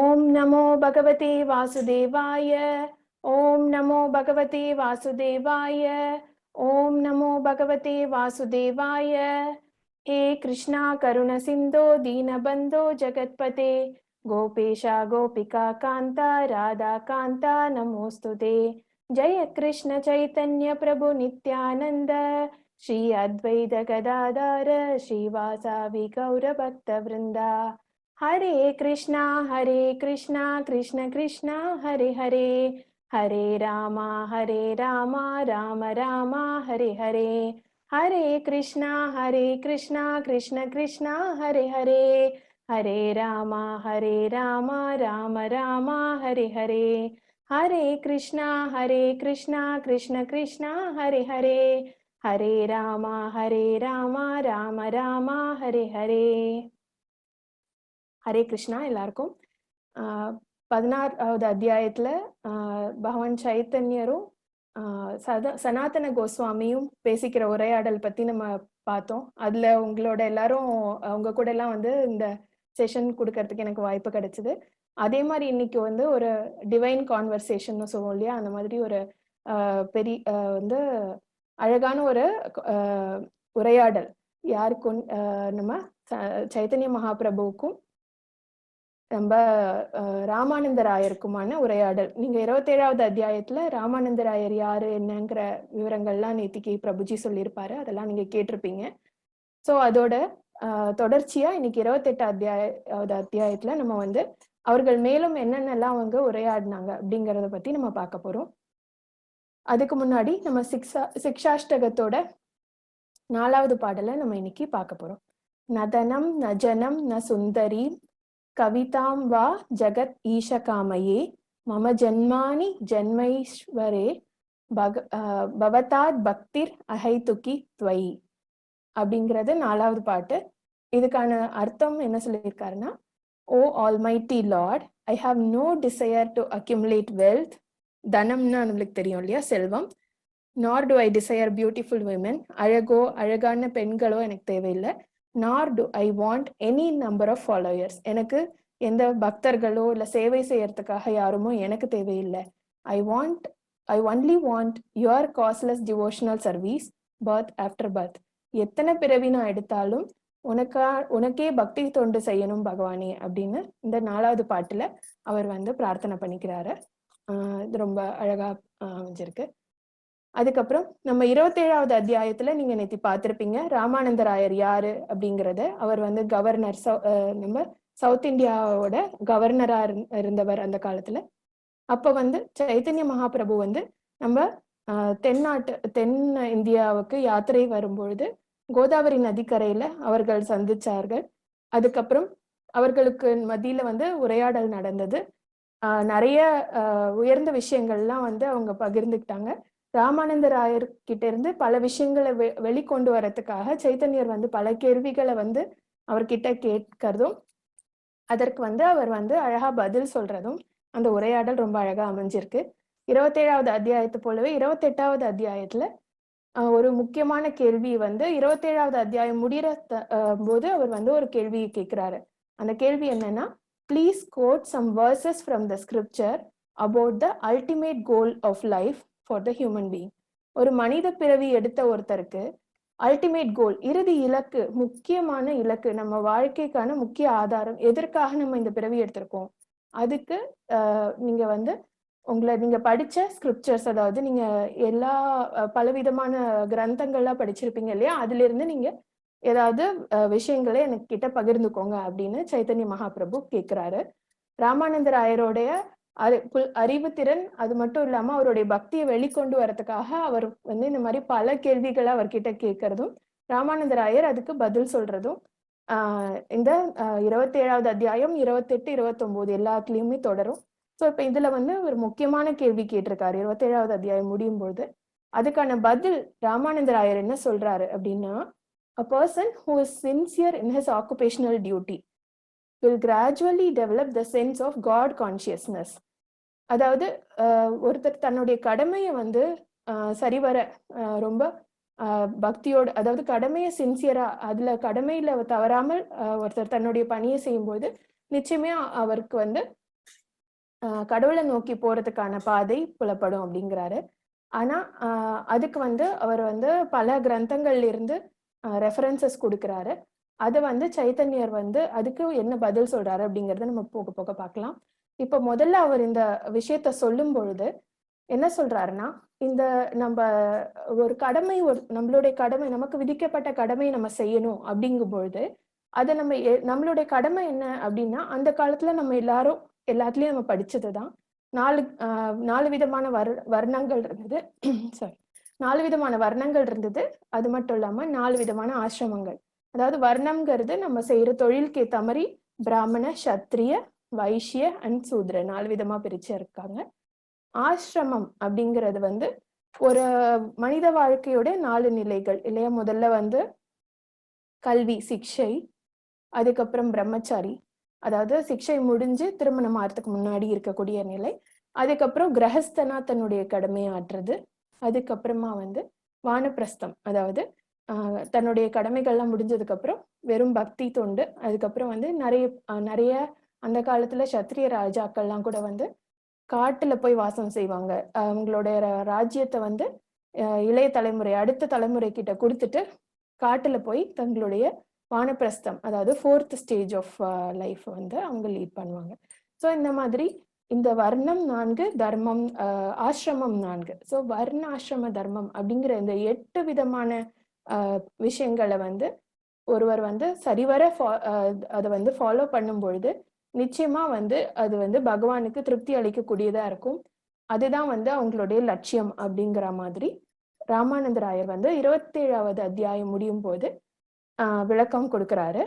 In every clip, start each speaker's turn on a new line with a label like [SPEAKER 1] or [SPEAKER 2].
[SPEAKER 1] ஓம் நமோ பகவதே வாசுதேவாய. ஓம் நமோ பகவதே வாசுதேவாய. ஓம் நமோ பகவதே வாசுதேவாய. हे कृष्णा करुण सिंधो दीनबंधो जगत्पते गोपेशा गोपिका कांता राधा कांता नमोस्तुते. जय कृष्ण चैतन्य प्रभु नित्यानंद श्री अद्वैत गदाधर श्रीवासादि गौर भक्त वृंदा. हरे कृष्णा कृष्ण कृष्णा हरे हरे, हरे रामा राम राम हरे हरे. हरे कृष्णा कृष्ण कृष्णा हरे हरे, हरे रामा राम राम हरे हरे. हरे कृष्णा कृष्ण कृष्णा हरे हरे, हरे रामा राम राम हरे हरे. ஹரே கிருஷ்ணா. எல்லாருக்கும் 16வது அத்தியாயத்துல பகவான் சைத்தன்யரும் சனாதன கோஸ்வாமியும் பேசிக்கிற உரையாடல் பத்தி நம்ம பார்த்தோம். அதுல உங்களோட எல்லாரும் உங்க கூட எல்லாம் வந்து இந்த செஷன் கொடுக்கறதுக்கு எனக்கு வாய்ப்பு கிடைச்சது. அதே மாதிரி இன்னைக்கு வந்து ஒரு டிவைன் கான்வர்சேஷன் சொல்லுவோம் இல்லையா, அந்த மாதிரி ஒரு பெரிய வந்து அழகான ஒரு உரையாடல் யாருக்கும் நம்ம சைத்தன்ய மகாபிரபுவுக்கும் நம்ம ராமானந்தராயருக்குமான உரையாடல். நீங்க 27வது அத்தியாயத்துல ராமானந்தராயர் யாரு என்னங்கிற விவரங்கள்லாம் நேத்திக்கு பிரபுஜி சொல்லியிருப்பாரு, அதெல்லாம் நீங்க கேட்டிருப்பீங்க. ஸோ அதோட தொடர்ச்சியா இன்னைக்கு 28வது அத்தியாயத்துல நம்ம வந்து அவர்கள் மேலும் என்னென்னலாம் அவங்க உரையாடினாங்க அப்படிங்கிறத பத்தி நம்ம பார்க்க போறோம். அதுக்கு முன்னாடி நம்ம சிக்ஷாஷ்டகத்தோட 4வது பாடலை நம்ம இன்னைக்கு பார்க்க போறோம். நதனம் நஜனம் ந சுந்தரி கவிதாம் வா ஜகத் ஈஷகாமயே மம ஜன்மானி ஜன்மைஸ்வரே பவதாத் பக்திர் அஹைதுகி துவை அப்படிங்கிறது 4வது பாட்டு. இதுக்கான அர்த்தம் என்ன சொல்லியிருக்காருன்னா, O Almighty Lord, I have no desire to accumulate wealth. தனம்னா நம்மளுக்கு தெரியும் இல்லையா, செல்வம். nor do I desire beautiful women, அழகான பெண்களோ எனக்கு தேவையில்லை. nor do I want any number of followers, எனக்கு எந்த பக்தர்களோ இல்லை சேவை செய்யறதுக்காக யாருமோ எனக்கு தேவையில்லை. I only want your causeless devotional service, birth after birth. எத்தனை பிறவி நான் எடுத்தாலும் உனக்கே பக்தி தொண்டு செய்யணும் பகவானே அப்படின்னு இந்த 4வது பாட்டுல அவர் வந்து பிரார்த்தனை பண்ணிக்கிறாரு. இது ரொம்ப அழகா அமைஞ்சிருக்கு. அதுக்கப்புறம் நம்ம 27வது அத்தியாயத்துல நீங்க நேத்தி பார்த்திருப்பீங்க ராமானந்தராயர் யாரு அப்படிங்கறத. அவர் வந்து கவர்னர், நம்ம சவுத் இந்தியாவோட கவர்னரா இருந்தவர் அந்த காலத்துல. அப்ப வந்து சைத்தன்ய மகாபிரபு வந்து நம்ம தென் இந்தியாவுக்கு யாத்திரை வரும்பொழுது கோதாவரி நதிக்கரையில அவர்கள் சந்திச்சார்கள். அதுக்கப்புறம் அவர்களுக்கு மத்தியில வந்து உரையாடல் நடந்தது. நிறைய உயர்ந்த விஷயங்கள்லாம் வந்து அவங்க பகிர்ந்துக்கிட்டாங்க. ராமானந்தராயர் கிட்ட இருந்து பல விஷயங்களை வெளிக்கொண்டு வரதுக்காக சைத்தன்யர் வந்து பல கேள்விகளை வந்து அவர்கிட்ட கேட்கறதும் அதற்கு வந்து அவர் வந்து அழகா பதில் சொல்றதும் அந்த உரையாடல் ரொம்ப அழகா அமைஞ்சிருக்கு. 27வது அத்தியாயத்தை போலவே 28வது அத்தியாயத்துல ஒரு முக்கியமான கேள்வி வந்து 27வது அத்தியாயம் முடிகிற போது அவர் வந்து ஒரு கேள்வி கேட்கிறாரு. அந்த கேள்வி என்னன்னா, please quote some verses from the scripture about the ultimate goal of life for the human being. ஒரு மனித பிறவி எடுத்த ஒருத்தருக்கு அல்டிமேட் கோல், இறுதி இலக்கு, முக்கியமான இலக்கு, நம்ம வாழ்க்கைக்கான முக்கிய ஆதாரம், எதற்காக நம்ம இந்த பிறவி எடுத்திருக்கோம், அதுக்கு நீங்க வந்து நீங்க படிச்ச ஸ்கிரிப்சர்ஸ், அதாவது நீங்க எல்லா பலவிதமான கிரந்தங்கள்லாம் படிச்சிருப்பீங்க இல்லையா, அதுல இருந்து நீங்க ஏதாவது விஷயங்களை எனக்கு கிட்ட பகிர்ந்துக்கோங்க அப்படின்னு சைத்தன்ய மகாபிரபு கேட்கிறாரு. ராமானந்தராயருடைய அறிவுத்திறன் அது மட்டும் இல்லாம அவருடைய பக்தியை வெளிக்கொண்டு வரதுக்காக அவர் வந்து இந்த மாதிரி பல கேள்விகளை அவர்கிட்ட கேட்கறதும் ராமானந்தராயர் அதுக்கு பதில் சொல்றதும் இந்த 27வது அத்தியாயம் 28, 29 எல்லாத்துலயுமே தொடரும். ஸோ இப்ப இதுல வந்து ஒரு முக்கியமான கேள்வி கேட்டிருக்காரு 27வது அத்தியாயம் முடியும் போது. அதுக்கான பதில் ராமானந்தராயர் என்ன சொல்றாரு அப்படின்னா, a person who is sincere in his occupational duty will gradually develop the sense of God consciousness. அதாவது ஒருத்தர் தன்னுடைய கடமையை வந்து சரிவர ரொம்ப பக்தியோடு, அதாவது கடமையை சின்சியரா, அதுல கடமையில தவறாமல் ஒருத்தர் தன்னுடைய பணியை செய்யும்போது நிச்சயமே அவருக்கு வந்து கடவுளை நோக்கி போறதுக்கான பாதை புலப்படும் அப்படிங்கிறாரு. ஆனா அதுக்கு வந்து அவர் வந்து பல கிரந்தங்கள்ல இருந்து ரெஃபரன்சஸ் கொடுக்குறாரு. அதை வந்து சைத்தன்யர் வந்து அதுக்கு என்ன பதில் சொல்றாரு அப்படிங்கறத நம்ம போக போக பார்க்கலாம். இப்ப முதல்ல அவர் இந்த விஷயத்த சொல்லும் பொழுது என்ன சொல்றாருன்னா, இந்த நம்ம ஒரு கடமை, நம்மளுடைய கடமை, நமக்கு விதிக்கப்பட்ட கடமையை நம்ம செய்யணும் அப்படிங்கும் பொழுது அதை நம்ம நம்மளுடைய கடமை என்ன அப்படின்னா, அந்த காலத்துல நம்ம எல்லாரும் எல்லாத்துலயும் நம்ம படிச்சதுதான். 4 விதமான வர்ணங்கள் இருந்தது. சாரி, 4 விதமான வர்ணங்கள் இருந்தது. அது மட்டும் இல்லாம 4 விதமான ஆசிரமங்கள். அதாவது வர்ணம்ங்கிறது நம்ம செய்யற தொழிலுக்கு ஏத்த மாதிரி பிராமண, சத்திரிய, வைஷ்ய அண்ட் சூத்ர 4 விதமா பிரிச்சு இருக்காங்க. ஆசிரமம் அப்படிங்கிறது வந்து ஒரு மனித வாழ்க்கையோட 4 நிலைகள் இல்லையா? முதல்ல வந்து கல்வி, சிக்ஷை, அதுக்கப்புறம் பிரம்மச்சாரி, அதாவது சிக்ஷை முடிஞ்சு திருமணம் ஆகிறதுக்கு முன்னாடி இருக்கக்கூடிய நிலை. அதுக்கப்புறம் கிரகஸ்தனா தன்னுடைய கடமையை ஆற்றுறது. அதுக்கப்புறமா வந்து வானப்பிரஸ்தம், அதாவது தன்னுடைய கடமைகள்லாம் முடிஞ்சதுக்கு அப்புறம் வெறும் பக்தி தொண்டு. அதுக்கப்புறம் வந்து நிறைய அந்த காலத்துல சத்திரிய ராஜாக்கள்லாம் கூட வந்து காட்டுல போய் வாசம் செய்வாங்க. அவங்களுடைய ராஜ்யத்தை வந்து இளைய தலைமுறை, அடுத்த தலைமுறை கிட்ட கொடுத்துட்டு காட்டுல போய் தங்களுடைய வானப்பிரஸ்தம், அதாவது 4th ஸ்டேஜ் ஆஃப் லைஃப் வந்து அவங்க லீட் பண்ணுவாங்க. ஸோ இந்த மாதிரி இந்த வர்ணம் 4, தர்மம், ஆசிரமம் 4. ஸோ வர்ண ஆசிரம தர்மம் அப்படிங்கிற இந்த 8 விதமான விஷயங்களை வந்து ஒருவர் வந்து சரிவர அதை வந்து ஃபாலோ பண்ணும் பொழுது நிச்சயமா வந்து அது வந்து பகவானுக்கு திருப்தி அளிக்கக்கூடியதா இருக்கும். அதுதான் வந்து அவங்களுடைய லட்சியம் அப்படிங்கிற மாதிரி ராமானந்தராயர் வந்து 27வது அத்தியாயம் முடியும் போது விளக்கம் கொடுக்கிறாரு.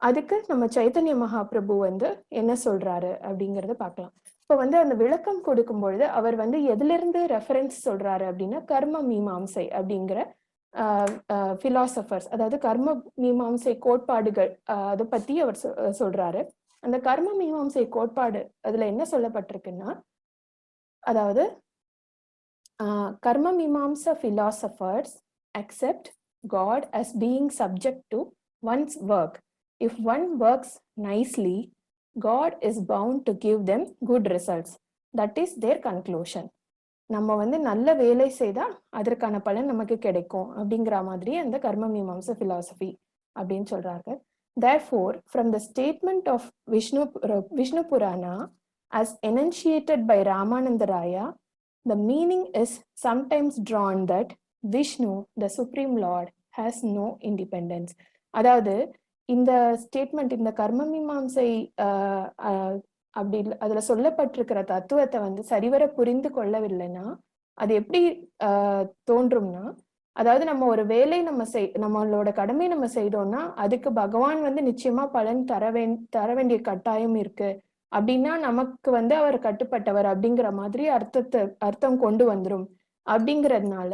[SPEAKER 1] அதுக்கு நம்ம சைத்தன்ய மகாபிரபு வந்து என்ன சொல்றாரு அப்படிங்கறத பார்க்கலாம். இப்போ வந்து அந்த விளக்கம் கொடுக்கும் பொழுது அவர் வந்து எதுல இருந்து ரெஃபரன்ஸ் சொல்றாரு அப்படின்னா, கர்ம மீமாம்சை அப்படிங்கிற பிலாசபர்ஸ், அதாவது கர்ம மீமாம்சை கோட்பாடுகள் அதை பத்தி அவர் சொல்றாரு. அந்த கர்ம மீமாம்சை கோட்பாடு அதுல என்ன சொல்லப்பட்டிருக்குன்னா, அதாவது கர்ம மீமாம்சா philosophers accept God as being subject to one's work. If one works nicely, God is bound to give them good results. That is their conclusion. நம்ம வந்து நல்ல வேலை செய்தா அதற்கான பலன் நமக்கு கிடைக்கும் அப்படிங்கிற மாதிரி அந்த கர்ம மீமாம்சா philosophy அப்படின்னு சொல்றாங்க. Therefore, from the statement of Vishnu Purana as enunciated by Ramananda Raya, the meaning is sometimes drawn that Vishnu, the Supreme Lord, has no independence. அதாவது இந்த ஸ்டேட்மெண்ட், இந்த கர்ம மீமாம்சை அப்படி அதுல சொல்லப்பட்டிருக்கிற தத்துவத்தை வந்து சரிவர புரிந்து கொள்ளவில்லைன்னா அது எப்படி தோன்றும்னா, அதாவது நம்ம ஒரு வேலை நம்மளோட கடமை நம்ம செய்தோம்னா அதுக்கு பகவான் வந்து நிச்சயமா பலன் தர வேண்டிய கட்டாயம் இருக்கு அப்படின்னா நமக்கு வந்து அவர் கட்டுப்பட்டவர் அப்படிங்கிற மாதிரி அர்த்தம் கொண்டு வந்துரும். அப்படிங்கிறதுனால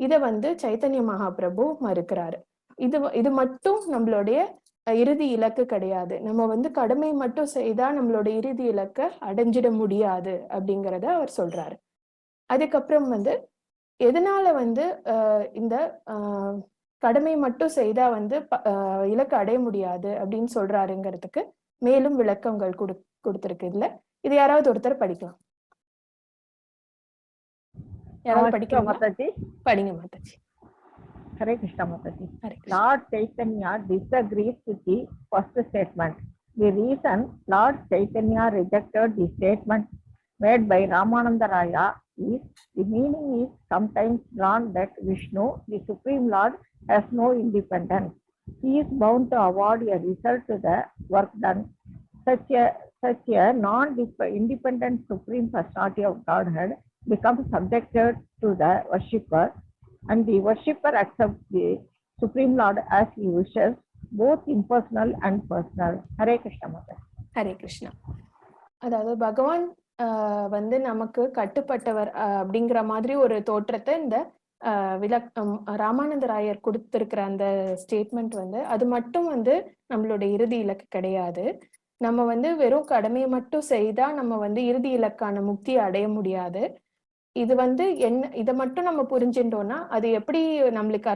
[SPEAKER 1] இத வந்து சைத்தன்ய மகாபிரபு மறுக்கிறாரு. இது மட்டும் நம்மளுடைய இறுதி இலக்கு கிடையாது. நம்ம வந்து கடமை மட்டும் செய்தா நம்மளோட இறுதி இலக்க அடைஞ்சிட முடியாது அப்படிங்கிறத அவர் சொல்றாரு. அதுக்கப்புறம் வந்து எதனால வந்து இந்த கடமை மட்டும் செய்தா வந்து இலக்கு அடைய முடியாது அப்படின்னு சொல்றாருங்கிறதுக்கு மேலும் விளக்கங்கள் கொடுத்திருக்கு இதுல. இது யாராவது ஒருத்தர் படிக்கலாம். யாராவது படிக்கலாம்?
[SPEAKER 2] மாதாஜி
[SPEAKER 1] படிங்க Mataji.
[SPEAKER 2] Hare Krishna Mathaji. Lord Chaitanya disagrees with the first statement. The reason Lord Chaitanya rejected the statement made by Ramananda Raya is the meaning is sometimes drawn that Vishnu, the Supreme Lord, has no independence. He is bound to award a result to the work done. Such a non-independent Supreme Personality of Godhead becomes subjected to the worshipper, and the worshipper accepts the Supreme Lord as he wishes, both impersonal and personal. Hare Krishna Mother.
[SPEAKER 1] Hare Krishna. அதாவது பகவான் வந்து நமக்கு கட்டுப்பட்டவர் அப்படிங்கிற மாதிரி ஒரு தோற்றத்தை இந்த ராமானந்த ராயர் கொடுத்திருக்கிற அந்த ஸ்டேட்மெண்ட் வந்து அது மட்டும் வந்து நம்மளுடைய இறுதி இலக்கு கிடையாது. நம்ம வந்து வெறும் கடமையை மட்டும் செய்தா நம்ம வந்து இறுதி இலக்கான முக்தியை அடைய முடியாது. இது வந்து இதை மட்டும் நம்ம புரிஞ்சுட்டோம்னா அது எப்படி நம்மளுக்கு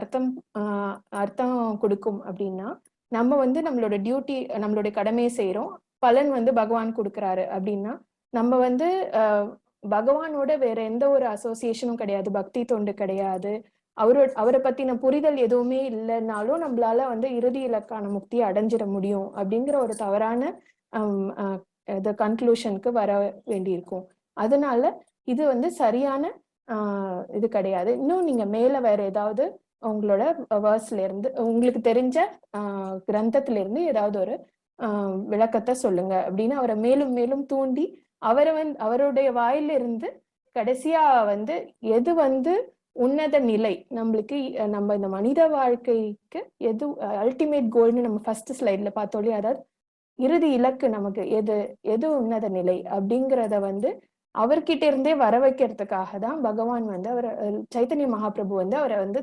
[SPEAKER 1] அர்த்தம் கொடுக்கும் அப்படின்னா, நம்ம வந்து நம்மளோட டியூட்டி, நம்மளுடைய கடமையை செய்யறோம், பலன் வந்து பகவான் கொடுக்குறாரு அப்படின்னா நம்ம வந்து பகவானோட வேற எந்த ஒரு அசோசியேஷனும் கிடையாது, பக்தி தொண்டு கிடையாது, அவரை பத்தின புரிதல் எதுவுமே இல்லைன்னாலும் நம்மளால வந்து இறுதி இலக்கான முக்தியை அடைஞ்சிட முடியும் அப்படிங்கிற ஒரு தவறான கன்க்ளூஷனுக்கு வர வேண்டியிருக்கும். அதனால இது வந்து சரியான இது கிடையாது. இன்னும் நீங்க மேல வேற ஏதாவது உங்களோட வேர்ஸ்ல இருந்து உங்களுக்கு தெரிஞ்ச கிரந்தத்துல இருந்து ஏதாவது ஒரு விளக்கத்தை சொல்லுங்க அப்படின்னு அவரை மேலும் மேலும் தூண்டி அவருடைய வாயிலிருந்து கடைசியா வந்து எது வந்து உன்னத நிலை, நம்மளுக்கு நம்ம இந்த மனித வாழ்க்கைக்கு எது அல்டிமேட் கோல்னு நம்ம ஃபர்ஸ்ட் ஸ்லைட்ல பார்த்தோம், அதாவது இறுதி இலக்கு நமக்கு எது உன்னத நிலை அப்படிங்கிறத வந்து அவர்கிட்ட இருந்தே வர வைக்கிறதுக்காக தான் பகவான் வந்து சைத்தன்ய மகாபிரபு வந்து அவரை வந்து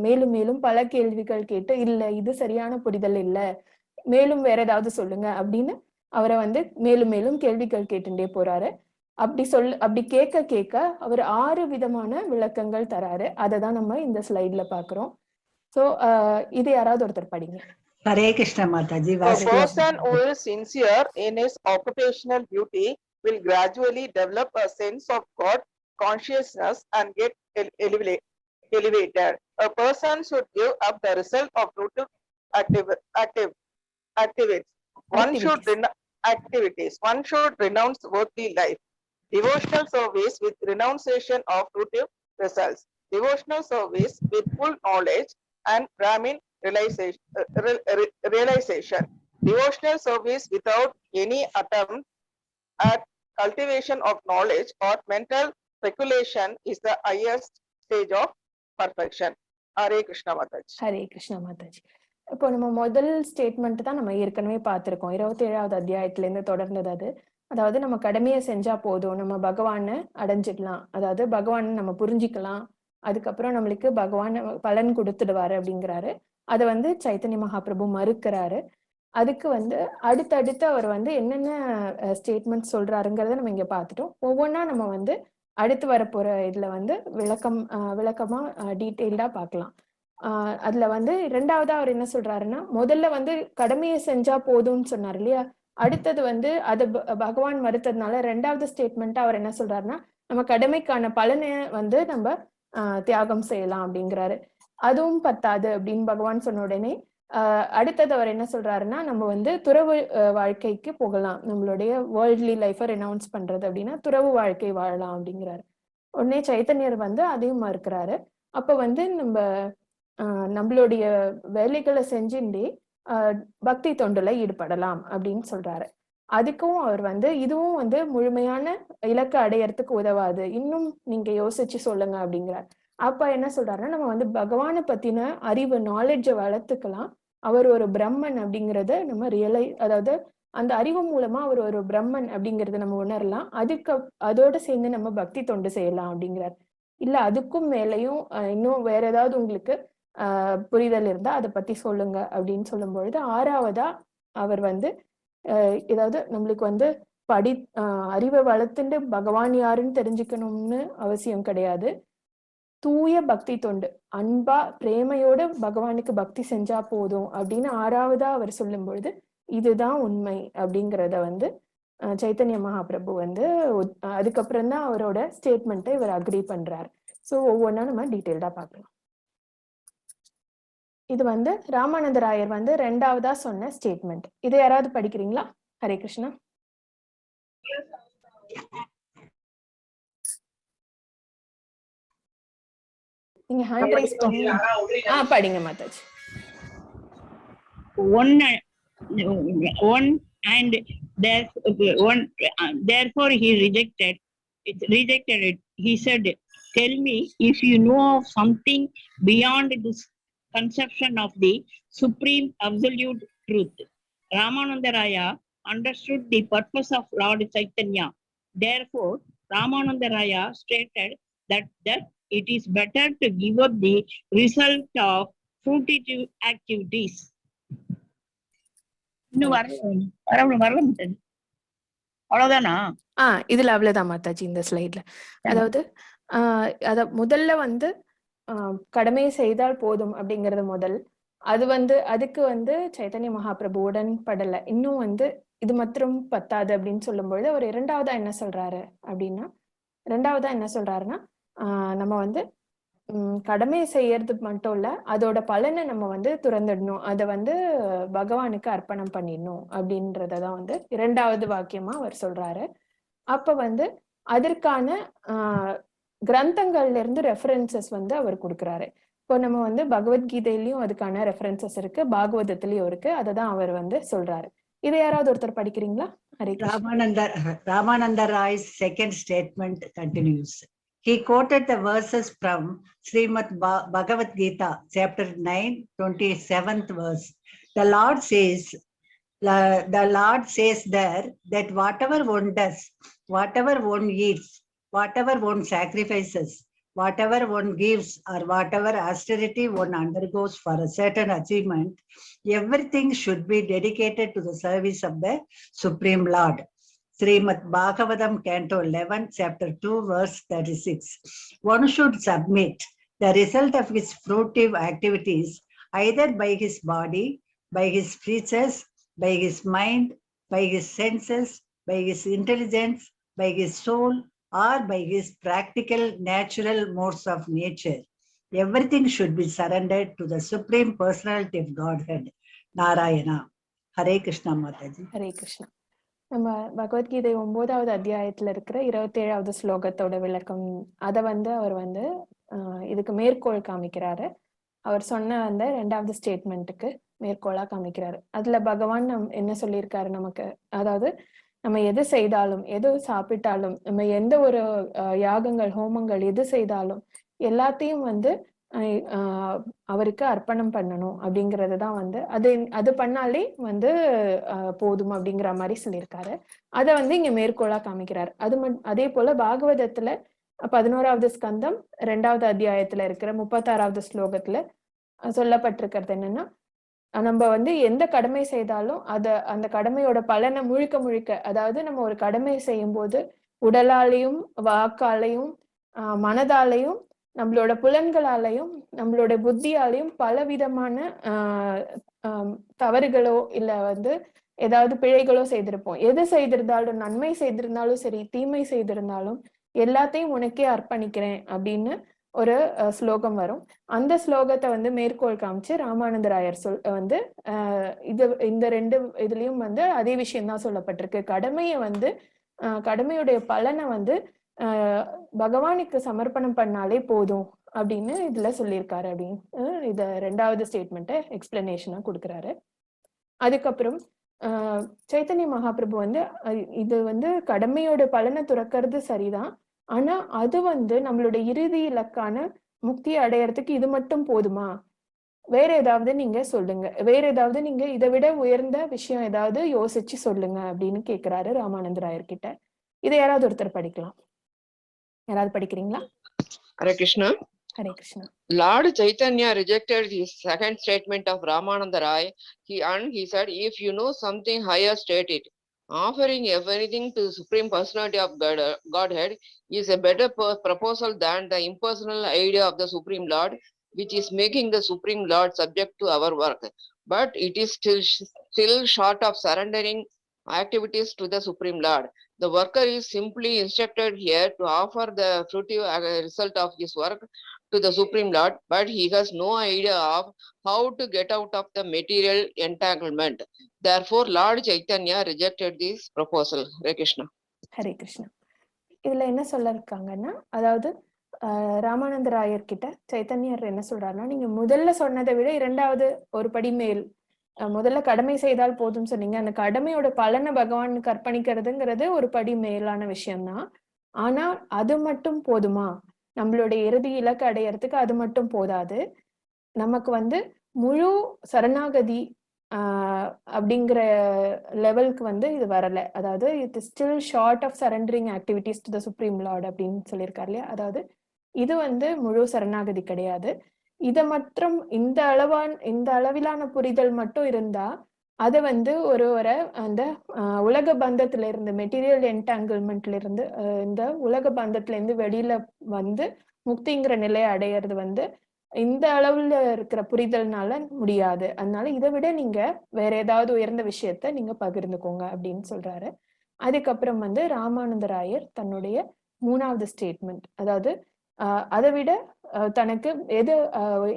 [SPEAKER 1] மேலும் மேலும் பல கேள்விகள் கேட்டு, இல்ல இது சரியான புரிதல் இல்ல, மேலும் வேற ஏதாவது சொல்லுங்க அப்படின்னு அவரை வந்து மேலும் மேலும் கேள்விகள் கேட்டுட்டே போறாரு. அப்படி கேட்க கேட்க அவர் 6 விதமான விளக்கங்கள் தராரு. அதை தான் நம்ம இந்த ஸ்லைட்ல பாக்குறோம். சோ இது யாராவது ஒருத்தர் படிங்க.
[SPEAKER 3] Hare Krishna Mathaji.
[SPEAKER 4] A person who is sincere in his occupational duty will gradually develop a sense of God consciousness and get elevated. A person should give up the result of routine activities. One should renounce worldly life. Devotional service with renunciation of routine results. Devotional service with full knowledge and Brahmin realization. Devotional service without any attempt at cultivation of knowledge or mental speculation is the highest stage of perfection. Hare Krishna Mathaji.
[SPEAKER 1] Hare Krishna Mathaji. இப்போ நம்ம முதல் statement தான் நம்ம ஏற்கனவே பார்த்திருக்கோம், 27வது அத்தியாயத்துல இருந்து தொடர்ந்தது அது. அதாவது நம்ம கடமையை செஞ்சா போதும், நம்ம பகவானை அடைஞ்சிடலாம், அதாவது பகவான் நம்ம புரிஞ்சிக்கலாம், அதுக்கப்புறம் நம்மளுக்கு பகவான் பலன் கொடுத்துடுவாரு அப்படிங்கிறாரு. அதை வந்து சைத்தன்ய மகாபிரபு மறுக்கிறாரு. அதுக்கு வந்து அடுத்தடுத்து அவர் வந்து என்னென்ன ஸ்டேட்மெண்ட் சொல்றாருங்கிறத நம்ம இங்க பார்த்துட்டோம். ஒவ்வொன்றா நம்ம வந்து அடுத்து வரப்போற இதுல வந்து விளக்கமா டீட்டெயில்டா பார்க்கலாம். அதுல வந்து 2வதா அவர் என்ன சொல்றாருன்னா, முதல்ல வந்து கடமையை செஞ்சா போதும்னு சொன்னார் இல்லையா, அடுத்தது வந்து அதை பகவான் மறுத்ததுனால 2வது ஸ்டேட்மெண்ட்டா அவர் என்ன சொல்றாருன்னா, நம்ம கடமைக்கான பலனை வந்து நம்ம தியாகம் செய்யலாம் அப்படிங்கிறாரு. அதுவும் பத்தாது அப்படின்னு பகவான் சொன்ன உடனே அடுத்தது அவர் என்ன சொல்றாருன்னா, நம்ம வந்து துறவு வாழ்க்கைக்கு போகலாம், நம்மளுடைய வேர்ல்ட்லி லைஃபை ரெனவுன்ஸ் பண்றது அப்படின்னா துறவு வாழ்க்கை வாழலாம் அப்படிங்கிறாரு. உடனே சைத்தன்யர் வந்து அதையும் மறுக்கிறாரு. அப்ப வந்து நம்மளுடைய வேலைகளை செஞ்சுட்டே பக்தி தொண்டுல ஈடுபடலாம் அப்படின்னு சொல்றாரு. அதுக்கும் அவர் வந்து இதுவும் வந்து முழுமையான இலக்கு அடையறதுக்கு உதவாது, இன்னும் நீங்க யோசிச்சு சொல்லுங்க அப்படிங்கிறார். அப்ப என்ன சொல்றாருன்னா, நம்ம வந்து பகவானை பத்தின அறிவு நாலேஜை வளர்த்துக்கலாம், அவர் ஒரு பிரம்மன் அப்படிங்கிறத நம்ம அதாவது அந்த அறிவு மூலமா அவர் ஒரு பிரம்மன் அப்படிங்கறத நம்ம உணரலாம், அதோட சேர்ந்து நம்ம பக்தி தொண்டு செய்யலாம் அப்படிங்கிறார். இல்ல அதுக்கும் மேலையும் இன்னும் வேற ஏதாவது உங்களுக்கு புரிதல் இருந்தா அதை பத்தி சொல்லுங்க அப்படின்னு சொல்லும் பொழுது 6வதா அவர் வந்து ஏதாவது நம்மளுக்கு வந்து அறிவை வளர்த்துட்டு பகவான் யாருன்னு தெரிஞ்சுக்கணும்னு அவசியம் கிடையாது, தூய பக்தி தொண்டு அன்பா பிரேமையோட பகவானுக்கு பக்தி செஞ்சா போதும் அப்படின்னு 6வதா அவர் சொல்லும் பொழுது இதுதான் உண்மை அப்படிங்கிறத வந்து சைத்தன்ய மகாபிரபு வந்து அதுக்கப்புறம் தான் அவரோட ஸ்டேட்மெண்ட்டை இவர் அக்ரி பண்றாரு. ஸோ ஒவ்வொன்றா நம்ம டீட்டெயில்டா பார்க்கலாம். இது வந்து ராமானந்தராயர் வந்து 2வதா சொன்ன ஸ்டேட்மெண்ட். இது யாராவது படிக்கிறீங்களா? ஹரே கிருஷ்ணா. நீங்க ஹேண்ட் ரைஸ் பண்ணி படிங்க Mataji.
[SPEAKER 5] One and therefore he rejected it. He said, tell me if you know of something beyond this conception of the supreme absolute truth. Ramananda Raya understood the purpose of Lord Chaitanya. Therefore, Ramananda Raya stated that it is better to give up the result of fruitive activities. அவ்வளவுதானா?
[SPEAKER 1] இதுல அவ்வளவுதான் மாதாஜி இந்த ஸ்லைட்ல. அதாவது முதல்ல வந்து கடமையை செய்தால் போதும் அப்படிங்கறது முதல். அது வந்து அதுக்கு வந்து சைத்தன்ய மகாபிரபு உடன்படல. இன்னும் வந்து இது மற்றும் பத்தாது அப்படின்னு சொல்லும்பொழுது அவர் இரண்டாவதா என்ன சொல்றாரு அப்படின்னா, நம்ம வந்து கடமை செய்யறது மட்டும் இல்ல, அதோட பலனை நம்ம வந்து துறந்துடணும், அதை வந்து பகவானுக்கு அர்ப்பணம் பண்ணிடணும் அப்படின்றதான் வந்து இரண்டாவது வாக்கியமா அவர் சொல்றாரு. அப்ப வந்து அதற்கான கிரந்தங்கள்ல இருந்து ரெஃபரன்சஸ் வந்து அவர் கொடுக்குறாரு. இப்போ நம்ம வந்து பகவத்கீதையிலயும் அதுக்கான ரெஃபரன்சஸ் இருக்கு, பாகவதத்திலயும் இருக்கு, அதை தான் அவர் வந்து சொல்றாரு. இதை யாராவது ஒருத்தர் படிக்கிறீங்களா? Hare Krishna.
[SPEAKER 3] Ramananda Roy's second statement continues. He quoted the verses from Srimad Bhagavad Gita, chapter 9, 27th verse. The Lord says there that whatever one does, whatever one eats, whatever one sacrifices, whatever one gives, or whatever austerity one undergoes for a certain achievement, everything should be dedicated to the service of the Supreme Lord. Srimad Bhagavatam, Canto 11, Chapter 2, verse 36. One should submit the result of his fruitive activities either by his body, by his speeches, by his mind, by his senses, by his intelligence, by his soul, or by his practical natural modes of nature. Everything should be surrendered to the Supreme Personality of Godhead, Narayana. Hare Krishna, Mathaji.
[SPEAKER 1] Hare Krishna. நம்ம பகவத்கீதை 9வது அத்தியாயத்துல இருக்கிற 27வது ஸ்லோகத்தோட விளக்கம், அதை வந்து அவர் வந்து இதுக்கு மேற்கோள் காமிக்கிறாரு. அவர் சொன்ன அந்த 2வது ஸ்டேட்மெண்ட்டுக்கு மேற்கோளா காமிக்கிறாரு. அதுல பகவான் என்ன சொல்லியிருக்காரு நமக்கு, அதாவது நம்ம எது செய்தாலும், எது சாப்பிட்டாலும், நம்ம எந்த ஒரு யாகங்கள் ஹோமங்கள் எது செய்தாலும் எல்லாத்தையும் வந்து அவருக்கு அர்ப்பணம் பண்ணணும் அப்படிங்கறது தான் வந்து அது பண்ணாலே வந்து போதும் அப்படிங்கிற மாதிரி சொல்லியிருக்காரு. அதை வந்து இங்க மேற்கோளா காமிக்கிறார். அதே போல பாகவதத்துல 11வது ஸ்கந்தம் 2வது அத்தியாயத்துல இருக்கிற 36வது ஸ்லோகத்துல சொல்லப்பட்டிருக்கிறது என்னன்னா, நம்ம வந்து எந்த கடமை செய்தாலும் அந்த கடமையோட பலனை முழுக்க, அதாவது நம்ம ஒரு கடமை செய்யும் போது உடலாலையும் வாக்காலையும் மனதாலையும் நம்மளோட புலன்களாலையும் நம்மளோட புத்தியாலையும் பலவிதமான தவறுகளோ இல்ல வந்து ஏதாவது பிழைகளோ செய்திருப்போம். எது செய்திருந்தாலும், நன்மை செய்திருந்தாலும் சரி, தீமை செய்திருந்தாலும் எல்லாத்தையும் உனக்கே அர்ப்பணிக்கிறேன் அப்படின்னு ஒரு ஸ்லோகம் வரும். அந்த ஸ்லோகத்தை வந்து மேற்கோள் காமிச்சு ராமானந்தராயர் வந்து இந்த 2 இதுலயும் வந்து அதே விஷயம்தான் சொல்லப்பட்டிருக்கு. கடமையுடைய பலனை வந்து பகவானுக்கு சமர்ப்பணம் பண்ணாலே போதும் அப்படின்னு இதுல சொல்லியிருக்காரு அப்படின்னு இத 2வது ஸ்டேட்மெண்ட்டை எக்ஸ்பிளனேஷனா கொடுக்குறாரு. அதுக்கப்புறம் சைத்தன்ய மகாபிரபு வந்து இது வந்து கடமையோட பலனை துறக்கிறது சரிதான், ஆனா அது வந்து நம்மளுடைய இறுதி இலக்கான முக்தி அடையறதுக்கு இது மட்டும் போதுமா, வேற ஏதாவது நீங்க சொல்லுங்க, வேற ஏதாவது நீங்க இதை விட உயர்ந்த விஷயம் ஏதாவது யோசிச்சு சொல்லுங்க அப்படின்னு கேக்குறாரு ராமானந்தராயர் கிட்ட. இதை யாராவது ஒருத்தர் படிக்கலாம். யாராவது படிக்கிறீங்களா?
[SPEAKER 6] Hare Krishna.
[SPEAKER 1] Hare Krishna.
[SPEAKER 6] Lord Chaitanya rejected his second statement of Ramananda Rai. He said, if you know something higher, state it. Offering everything to the Supreme Personality of Godhead is a better proposal than the impersonal idea of the Supreme Lord, which is making the Supreme Lord subject to our work. But it is still short of surrendering activities to the Supreme Lord. The worker is simply instructed here to offer the fruitive result of his work to the Supreme Lord, but he has no idea of how to get out of the material entanglement. Therefore, Lord Chaitanya rejected this proposal. Hare Krishna.
[SPEAKER 1] Hare Krishna. இதுல என்ன சொல்ல இருக்காங்கன்னா, அதாவது ராமானந்தராயர் கிட்ட சைத்தன்யர் என்ன சொல்றாருன்னா, நீங்க முதல்ல சொன்னதை விட 2வது ஒரு படி மேல், முதல்ல கடமை செய்தால் போதும் சொன்னீங்க, அந்த கடமையோட பலனை பகவானுக்கு அர்ப்பணிக்கிறதுங்கிறது ஒரு படி மேலான விஷயம்தான். ஆனா அது மட்டும் போதுமா, நம்மளுடைய இறுதி இலக்கு அடையறதுக்கு அது மட்டும் போதாது. நமக்கு வந்து முழு சரணாகதி அப்படிங்கிற லெவலுக்கு வந்து இது வரல. அதாவது it is still sort of surrendering activities to the supreme lord அப்படின்னு சொல்லியிருக்காரு இல்லையா. அதாவது இது வந்து முழு சரணாகதி கிடையாது. இதை மற்றும் இந்த அளவிலான புரிதல் மட்டும் இருந்தா அதை வந்து ஒருவரை அந்த உலக பந்தத்துல இருந்து, மெட்டீரியல் என்டாங்கிள்மெண்ட்ல இருந்து, இந்த உலக பந்தத்துல இருந்து வெளியில வந்து முக்திங்கிற நிலையை அடையிறது வந்து இந்த அளவுல இருக்கிற புரிதல்னால முடியாது, அதனால இதை விட நீங்க வேற ஏதாவது உயர்ந்த விஷயத்த நீங்க பகிர்ந்துக்கோங்க அப்படின்னு சொல்றாரு. அதுக்கப்புறம் வந்து ராமானந்தராயர் தன்னுடைய 3வது ஸ்டேட்மெண்ட், அதாவது அதை விட தனக்கு எது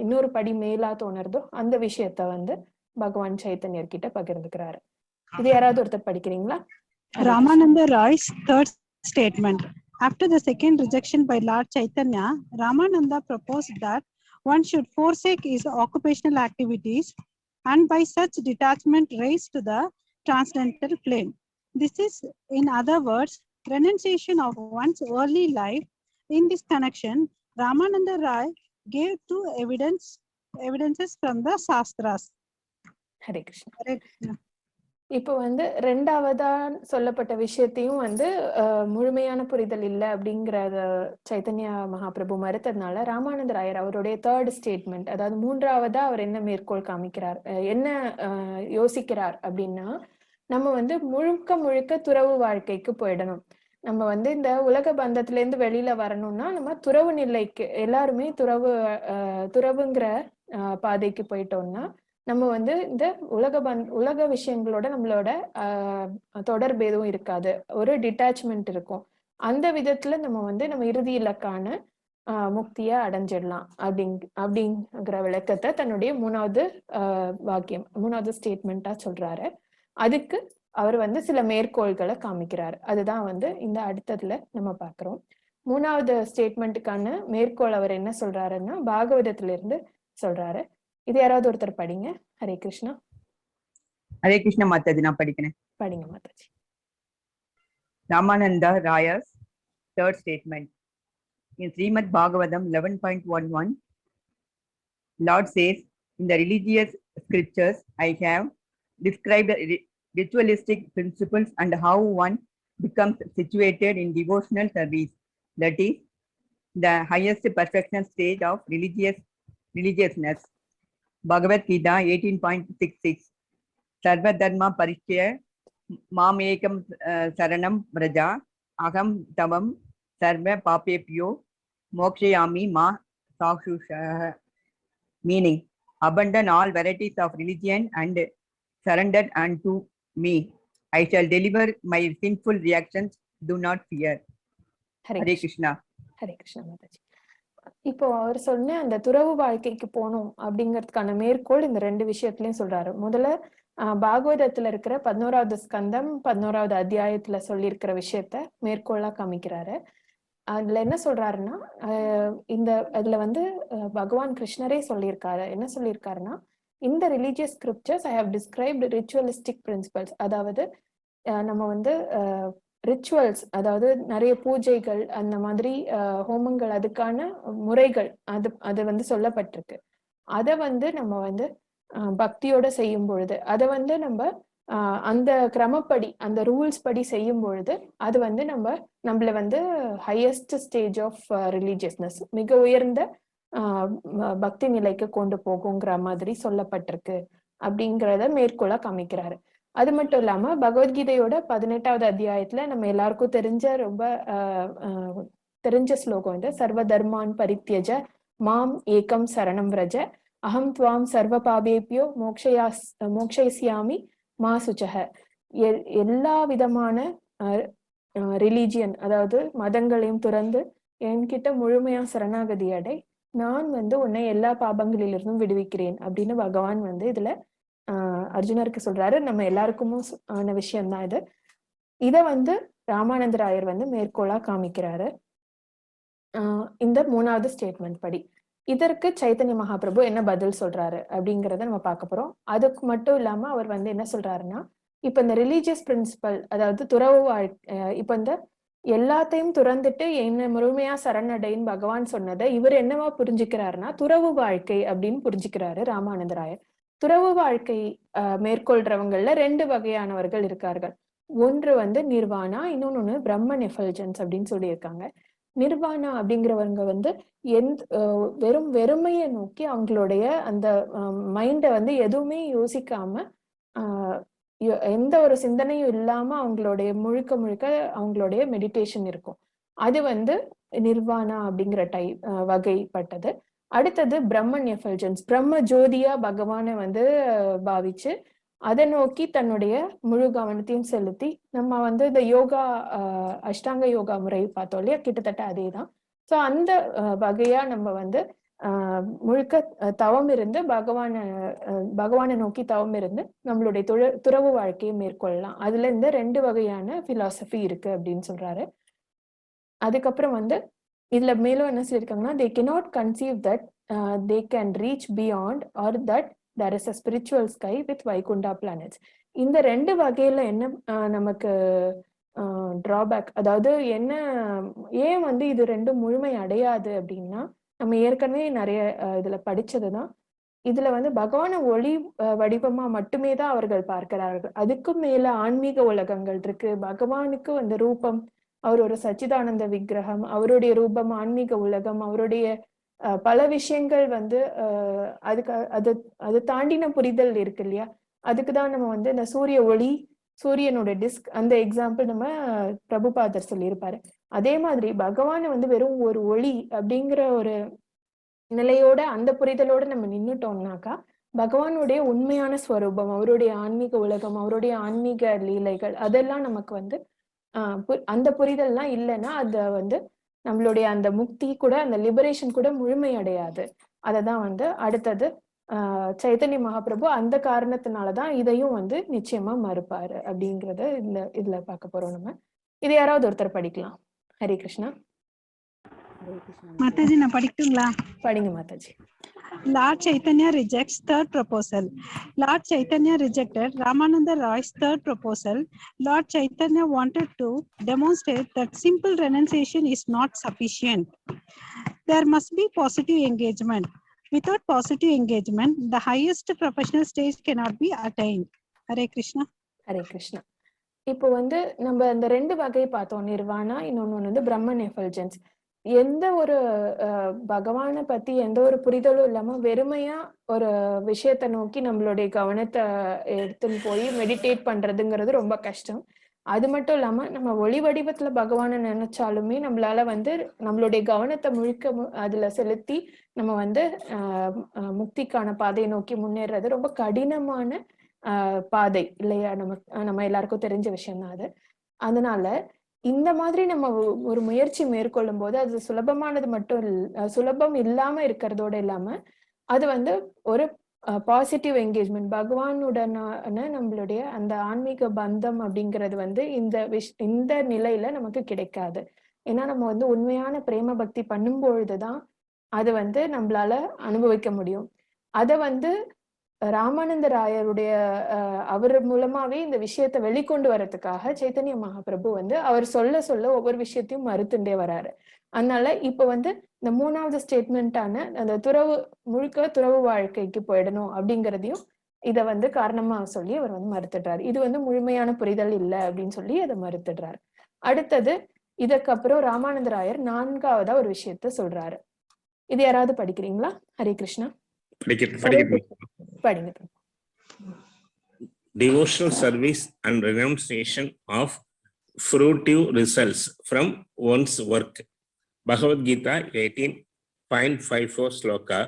[SPEAKER 1] இன்னொரு படி மேலா தோணுறதோ அந்த விஷயத்த வந்து பகவான் சைத்தன்யர் கிட்ட பகிர்ந்துக்கிறாரு. இது யாராவது ஒருத்தர் படிக்கிறீங்களா?
[SPEAKER 7] Ramananda Roy's third statement. After the second rejection by Lord Chaitanya, Ramananda proposed that one should forsake his occupational activities and by such detachment rise to the transcendental plane. This is, in other words, renunciation of one's early life. In this connection, Ramananda Roy gave two evidences from the Shastras.
[SPEAKER 1] Hare Krishna.
[SPEAKER 7] Hare Krishna.
[SPEAKER 1] இப்போ வந்து 2வதா சொல்லப்பட்ட விஷயத்தையும் வந்து முழுமையான புரிதல் இல்லை அப்படிங்கிறத சைத்தன்யா மகாபிரபு மறுத்ததுனால ராமானந்தராயர் அவருடைய 3rd ஸ்டேட்மெண்ட், அதாவது 3வதா அவர் என்ன மேற்கோள் காமிக்கிறார், என்ன யோசிக்கிறார் அப்படின்னா, நம்ம வந்து முழுக்க முழுக்க துறவு வாழ்க்கைக்கு போயிடணும். நம்ம வந்து இந்த உலக பந்தத்துல இருந்து வெளியில வரணும்னா நம்ம துறவு நிலைக்கு, எல்லாருமே துறவுங்கிற பாதைக்கு போயிட்டோம்னா நம்ம வந்து இந்த உலக விஷயங்களோட நம்மளோட தொடர்பு எதுவும் இருக்காது, ஒரு டிட்டாச்மெண்ட் இருக்கும். அந்த விதத்துல நம்ம வந்து நம்ம இறுதி இலக்கான முக்திய அடைஞ்சிடலாம் அப்படிங்கிற விளக்கத்தை தன்னுடைய 3வது வாக்கியம் 3வது ஸ்டேட்மெண்டா சொல்றாரு. அதுக்கு அவர் வந்து சில மேற்கோள்களை காமிக்கிறார். அதுதான் வந்து இந்த அடுத்ததுல நம்ம பாக்குறோம். 3வது ஸ்டேட்மெண்ட்டுக்கான மேற்கோள் அவர் என்ன சொல்றாருன்னா பாகவதத்துல இருந்து சொல்றாரு. இது யாராவது ஒருத்தர் படிங்க. ஹரே கிருஷ்ணா.
[SPEAKER 8] ஹரே கிருஷ்ணா மாதாஜி, நான் படிக்கிறேன்.
[SPEAKER 1] படிங்க Mataji.
[SPEAKER 8] Ramananda Raya's third statement. In Srimad Bhagavatam 11.11, Lord says, in the religious scriptures, I have described ritualistic principles and how one becomes situated in devotional service. That is, the highest perfectional stage of religiousness. Bhagavad Gita 18.66. Sarva dharma parichya mamekam saranam vraja aham tavam sarva papepyo mokshayami ma sakshusha. Meaning, abandon all varieties of religion and surrender unto me. I shall deliver my sinful reactions. Do not fear. Hare Krishna.
[SPEAKER 1] Hare Krishna Mataji. இப்போ அவர் சொன்ன அந்த துறவு வாழ்க்கைக்கு போகணும் அப்படிங்கிறதுக்கான மேற்கோள் இந்த 2 விஷயத்திலயும் சொல்றாரு. முதல்ல பாகவதத்துல இருக்கிற 11வது ஸ்கந்தம் 11வது அத்தியாயத்துல சொல்லியிருக்கிற விஷயத்த மேற்கோளா காமிக்கிறாரு. அதுல என்ன சொல்றாருன்னா, அதுல வந்து பகவான் கிருஷ்ணரே சொல்லியிருக்காரு. என்ன சொல்லியிருக்காருன்னா, இந்த religious scriptures I have described ritualistic principles, அதாவது நம்ம வந்து ரிச்சுவல்ஸ், அதாவது நிறைய பூஜைகள், அந்த மாதிரி ஹோமங்கள், அதுக்கான முறைகள் அது வந்து சொல்லப்பட்டிருக்கு. அதை வந்து நம்ம வந்து பக்தியோட செய்யும் பொழுது, அதை வந்து நம்ம அந்த கிரமப்படி அந்த ரூல்ஸ் படி செய்யும் பொழுது அது வந்து நம்மள வந்து ஹையஸ்ட் ஸ்டேஜ் ஆஃப் ரிலீஜியஸ்னஸ், மிக உயர்ந்த பக்தி நிலைக்கு கொண்டு போகுங்கிற மாதிரி சொல்லப்பட்டிருக்கு அப்படிங்கிறத மேற்கோளா காமிக்கிறாரு. அது மட்டும் இல்லாம பகவத்கீதையோட 18வது அத்தியாயத்துல நம்ம எல்லாருக்கும் ரொம்ப தெரிஞ்ச ஸ்லோகம் வந்து, சர்வ தர்மான் பரித்யஜ மாம் ஏகம் சரணம் விரஜ அகம் துவாம் சர்வ பாபேபியோ மோக்ஷயிஸ்யாமி மா சுச்சக. எல்லா விதமான ரிலீஜியன், அதாவது மதங்களையும் துறந்து என்கிட்ட முழுமையா சரணாகதி அடை, நான் வந்து உன்னை எல்லா பாபங்களிலிருந்தும் விடுவிக்கிறேன் அப்படின்னு பகவான் வந்து இதுல அர்ஜுனருக்கு சொல்றாரு. நம்ம எல்லாருக்கும் ஆன விஷயம்தான் இது. இத வந்து ராமானந்தராயர் வந்து மேற்கோளா காமிக்கிறாரு இந்த 3வது ஸ்டேட்மெண்ட் படி. இதற்கு சைத்தன்ய மகாபிரபு என்ன பதில் சொல்றாரு அப்படிங்கிறத நம்ம பார்க்க போறோம். அதுக்கு மட்டும் இல்லாம அவர் வந்து என்ன சொல்றாருன்னா, இப்ப இந்த ரிலீஜியஸ் பிரின்சிபல், அதாவது துறவு இப்ப இந்த எல்லாத்தையும் துறந்துட்டு என்ன முழுமையா சரணடைன்னு பகவான் சொன்னதை இவர் என்னவா புரிஞ்சுக்கிறாருன்னா துறவு வாழ்க்கை அப்படின்னு புரிஞ்சுக்கிறாரு ராமானந்தராயர். துறவு வாழ்க்கை மேற்கொள்றவங்கள்ல 2 வகையானவர்கள் இருக்கார்கள். ஒன்று வந்து நிர்வாணா, இன்னொன்னு பிரம்மன் எஃபல்ஜன்ஸ் அப்படின்னு சொல்லியிருக்காங்க. நிர்வாணா அப்படிங்கிறவங்க வந்து வெறும் வெறுமையை நோக்கி அவங்களுடைய அந்த மைண்டை வந்து எதுவுமே யோசிக்காம எந்த ஒரு சிந்தனையும் இல்லாம அவங்களுடைய முழுக்க அவங்களுடைய மெடிடேஷன் இருக்கும். அது வந்து நிர்வாணா அப்படிங்கிற வகைப்பட்டது. அடுத்தது பிரம்மன் எஃபல்ஜன்ஸ், பிரம்ம ஜோதியா பகவானை வந்து பாவிச்சு அதை நோக்கி தன்னுடைய முழு கவனத்தையும் செலுத்தி, நம்ம வந்து இந்த யோகா அஷ்டாங்க யோகா முறை பார்த்தோம் இல்லையா, கிட்டத்தட்ட அதே தான். ஸோ அந்த வகையா நம்ம வந்து முழுக்க தவம் இருந்து பகவானை நோக்கி தவம் இருந்து நம்மளுடைய துறவு வாழ்க்கையை மேற்கொள்ளலாம். அதுல இந்த 2 வகையான பிலாசபி இருக்கு அப்படின்னு சொல்றாரு. அதுக்கப்புறம் வந்து இதுல மேலும் என்ன சொல்லியிருக்காங்கன்னா, they cannot conceive that they can reach beyond or that there is a spiritual sky with Vaikunta planets. இந்த 2 வகையில என்ன நமக்கு டிராபேக், அதாவது என்ன, ஏன் வந்து இது 2 முழுமை அடையாது அப்படின்னா, நம்ம ஏற்கனவே நிறைய இதுல படிச்சதுதான். இதுல வந்து பகவான ஒளி வடிவமா மட்டுமே தான் அவர்கள் பார்க்கிறார்கள். அதுக்கும் மேல ஆன்மீக உலகங்கள் இருக்கு. பகவானுக்கு அந்த ரூபம், அவர் ஒரு சச்சிதானந்த விக்கிரகம், அவருடைய ரூபம் ஆன்மீக உலகம், அவருடைய பல விஷயங்கள் வந்து அது தாண்டின புரிதல் இருக்கு இல்லையா. அதுக்குதான் நம்ம வந்து இந்த சூரிய ஒளி, சூரியனோட டிஸ்க், அந்த எக்ஸாம்பிள் நம்ம பிரபுபாதர் சொல்லியிருப்பாரு. அதே மாதிரி பகவானை வந்து வெறும் ஒரு ஒளி அப்படிங்கிற ஒரு நிலையோட, அந்த புரிதலோட நம்ம நின்னுட்டோம்னாக்கா, பகவானுடைய உண்மையான ஸ்வரூபம், அவருடைய ஆன்மீக உலகம், அவருடைய ஆன்மீக லீலைகள், அதெல்லாம் நமக்கு வந்து அந்த புரிதல்லாம் இல்லைன்னா அத வந்து நம்மளுடைய அந்த முக்தி கூட, அந்த லிபரேஷன் கூட முழுமை அடையாது. அததான் வந்து அடுத்தது சைத்தன்ய மகாபிரபு அந்த காரணத்தினாலதான் இதையும் வந்து நிச்சயமா மறுப்பாரு அப்படிங்கறத இதுல பார்க்க போறோம் நம்ம. இது யாராவது ஒருத்தர் படிக்கலாம். ஹரே கிருஷ்ணா.
[SPEAKER 7] மாதாஜி, நான் படிக்கட்டுங்களா?
[SPEAKER 1] படிங்க Mataji.
[SPEAKER 7] Lord Chaitanya rejects third proposal. Lord Chaitanya rejected Ramananda Roy's third proposal. Lord Chaitanya wanted to demonstrate that simple renunciation is not sufficient. There must be positive engagement. Without positive engagement, the highest professional stage cannot be attained. Hare Krishna.
[SPEAKER 1] Hare Krishna. இப்போ வந்து நம்ம இந்த 2 வகை பார்த்தோம், nirvana, இன்னொன்னு வந்து பிரம்மன் effulgence. எந்த ஒரு பகவானை பத்தி எந்த ஒரு புரிதலும் இல்லாம வெறுமையா ஒரு விஷயத்தை நோக்கி நம்மளுடைய கவனத்தை எடுத்துன்னு போய் மெடிடேட் பண்றதுங்கிறது ரொம்ப கஷ்டம். அது மட்டும் இல்லாம நம்ம ஒளி வடிவத்துல பகவானை நினைச்சாலுமே நம்மளால வந்து நம்மளுடைய கவனத்தை முழுக்க அதுல செலுத்தி நம்ம வந்து முக்திக்கான பாதையை நோக்கி முன்னேறது ரொம்ப கடினமான பாதை இல்லையா. நம்ம எல்லாருக்கும் தெரிஞ்ச விஷயம் தான் அது. அதனால இந்த மாதிரி நம்ம ஒரு முயற்சி மேற்கொள்ளும் போது அது சுலபமானது மட்டும் சுலபம் இல்லாம இருக்கிறதோட இல்லாம அது வந்து ஒரு பாசிட்டிவ் என்கேஜ்மெண்ட், பகவானுடனான நம்மளுடைய அந்த ஆன்மீக பந்தம் அப்படிங்கிறது வந்து இந்த நிலையில நமக்கு கிடைக்காது. ஏன்னா நம்ம வந்து உண்மையான பிரேம பக்தி பண்ணும் பொழுதுதான் அது வந்து நம்மளால அனுபவிக்க முடியும். அத வந்து ராமானந்த ராயருடைய அவர் மூலமாவே இந்த விஷயத்தை வெளிக்கொண்டு வர்றதுக்காக சைத்தன்ய மகாபிரபு வந்து அவர் சொல்ல ஒவ்வொரு விஷயத்தையும் மறுத்துட்டே வராரு. அதனால இப்ப வந்து இந்த 3வது ஸ்டேட்மெண்டான அந்த முழுக்க துறவு வாழ்க்கைக்கு போயிடணும் அப்படிங்கிறதையும் இத வந்து காரணமா சொல்லி அவர் வந்து மறுத்துடுறாரு. இது வந்து முழுமையான புரிதல் இல்லை அப்படின்னு சொல்லி அதை மறுத்துடுறாரு. அடுத்தது இதுக்கப்புறம் ராமானந்த ராயர் 4வதா ஒரு விஷயத்த சொல்றாரு. இது யாராவது படிக்கிறீங்களா? ஹரே கிருஷ்ணா. படிங்க.
[SPEAKER 9] Devotional service and renunciation of fruitive results from one's work. Bhagavad Gita 18.54 sloka.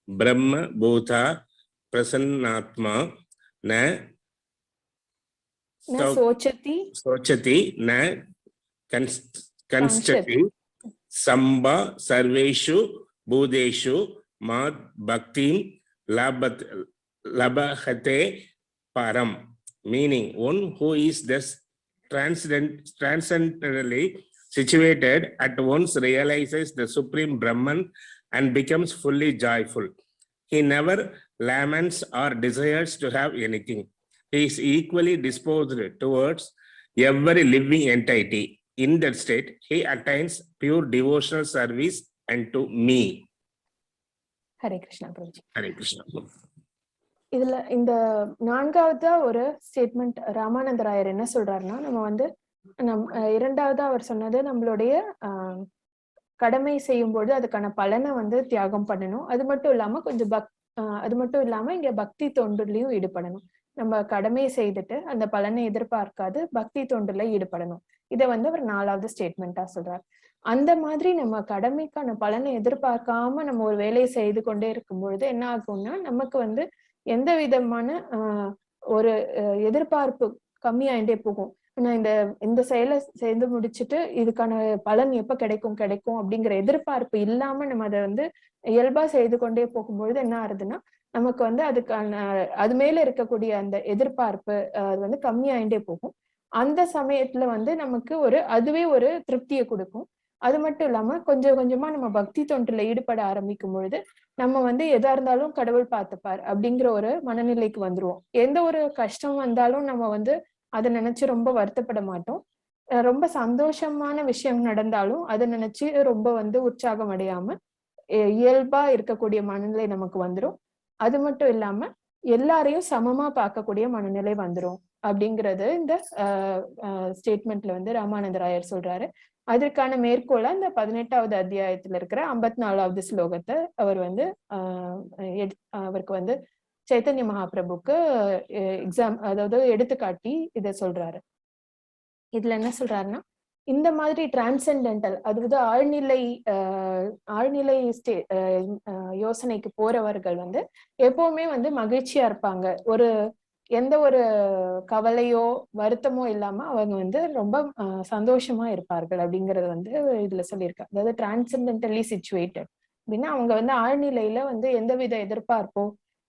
[SPEAKER 9] Brahma bhuta prasannatma na sochati na kanchati samba sarveshu bhudeshu mad bhaktim labhate param, meaning one who is thus transcendentally situated at once realizes the supreme Brahman and becomes fully joyful. He never laments or desires to have anything. He is equally disposed towards every living entity. In that state, he attains pure devotional service unto me.
[SPEAKER 1] Hare Krishna Prabhuji.
[SPEAKER 9] Hare Krishna.
[SPEAKER 1] இதுல இந்த 4வதா ஒரு statement Ramananda Rayar என்ன சொல்றாருன்னா, நம்ம வந்து 2வதா அவர் சொன்னது நம்மளுடைய கடமை செய்யும் பொழுது அதுக்கான பலனை வந்து தியாகம் பண்ணணும். அது மட்டும் இல்லாம இங்க பக்தி தொண்டுலயும் ஈடுபடணும். நம்ம கடமையை செய்துட்டு அந்த பலனை எதிர்பார்க்காது பக்தி தொண்டுல ஈடுபடணும். இதை வந்து அவர் 4வது ஸ்டேட்மெண்டா சொல்றார். அந்த மாதிரி நம்ம கடமைக்கான பலனை எதிர்பார்க்காம நம்ம ஒரு வேலையை செய்து கொண்டே இருக்கும் பொழுது என்ன ஆகும்னா, நமக்கு வந்து எந்த விதமான ஒரு எதிர்பார்ப்பு கம்மியாயிட்டே போகும். நான் இந்த செயலை செய்து முடிச்சுட்டு இதுக்கான பலன் எப்ப கிடைக்கும் அப்படிங்கிற எதிர்பார்ப்பு இல்லாம நம்ம அதை வந்து இயல்பா செய்து கொண்டே போகும்பொழுது என்ன ஆகுதுன்னா, நமக்கு வந்து அது மேல இருக்கக்கூடிய அந்த எதிர்பார்ப்பு அது வந்து கம்மியாயிட்டே போகும். அந்த சமயத்துல வந்து நமக்கு அதுவே ஒரு திருப்தியை கொடுக்கும். அது மட்டும் இல்லாம கொஞ்சம் கொஞ்சமா நம்ம பக்தி தொண்டுல ஈடுபட ஆரம்பிக்கும் பொழுது நம்ம வந்து எதா இருந்தாலும் கடவுள் பார்த்துப்பார் அப்படிங்கிற ஒரு மனநிலைக்கு வந்துருவோம். எந்த ஒரு கஷ்டம் வந்தாலும் நம்ம வந்து அதை நினைச்சு ரொம்ப வருத்தப்பட மாட்டோம். ரொம்ப சந்தோஷமான விஷயம் நடந்தாலும் அதை நினைச்சு ரொம்ப வந்து உற்சாகம் அடையாம இயல்பா இருக்கக்கூடிய மனநிலை நமக்கு வந்துரும். அது மட்டும் இல்லாம எல்லாரையும் சமமா பார்க்கக்கூடிய மனநிலை வந்துரும் அப்படிங்கிறது இந்த ஸ்டேட்மெண்ட்ல வந்து ராமானந்தராயர் சொல்றாரு. அதற்கான மேற்கோளா இந்த 18வது அத்தியாயத்துல இருக்கிற 54வது ஸ்லோகத்தை அவர் வந்து அவருக்கு வந்து சைத்தன்ய மகாபிரபுக்கு அதாவது எடுத்துக்காட்டி இதை சொல்றாரு. இதுல என்ன சொல்றாருன்னா, இந்த மாதிரி டிரான்சென்டென்டல் அதாவது ஆழ்நிலை யோசனைக்கு போறவர்கள் வந்து எப்பவுமே வந்து மகிழ்ச்சியா இருப்பாங்க. எந்த ஒரு கவலையோ வருத்தமோ இல்லாம அவங்க வந்து ரொம்ப சந்தோஷமா இருப்பார்கள் அப்படிங்கறது வந்து இதுல சொல்லியிருக்காங்க. அதாவது டிரான்சென்டென்டலி சிச்சுவேட்டட் அப்படின்னா அவங்க வந்து ஆழ்நிலையில வந்து எந்தவித எதிர்பார்ப்போ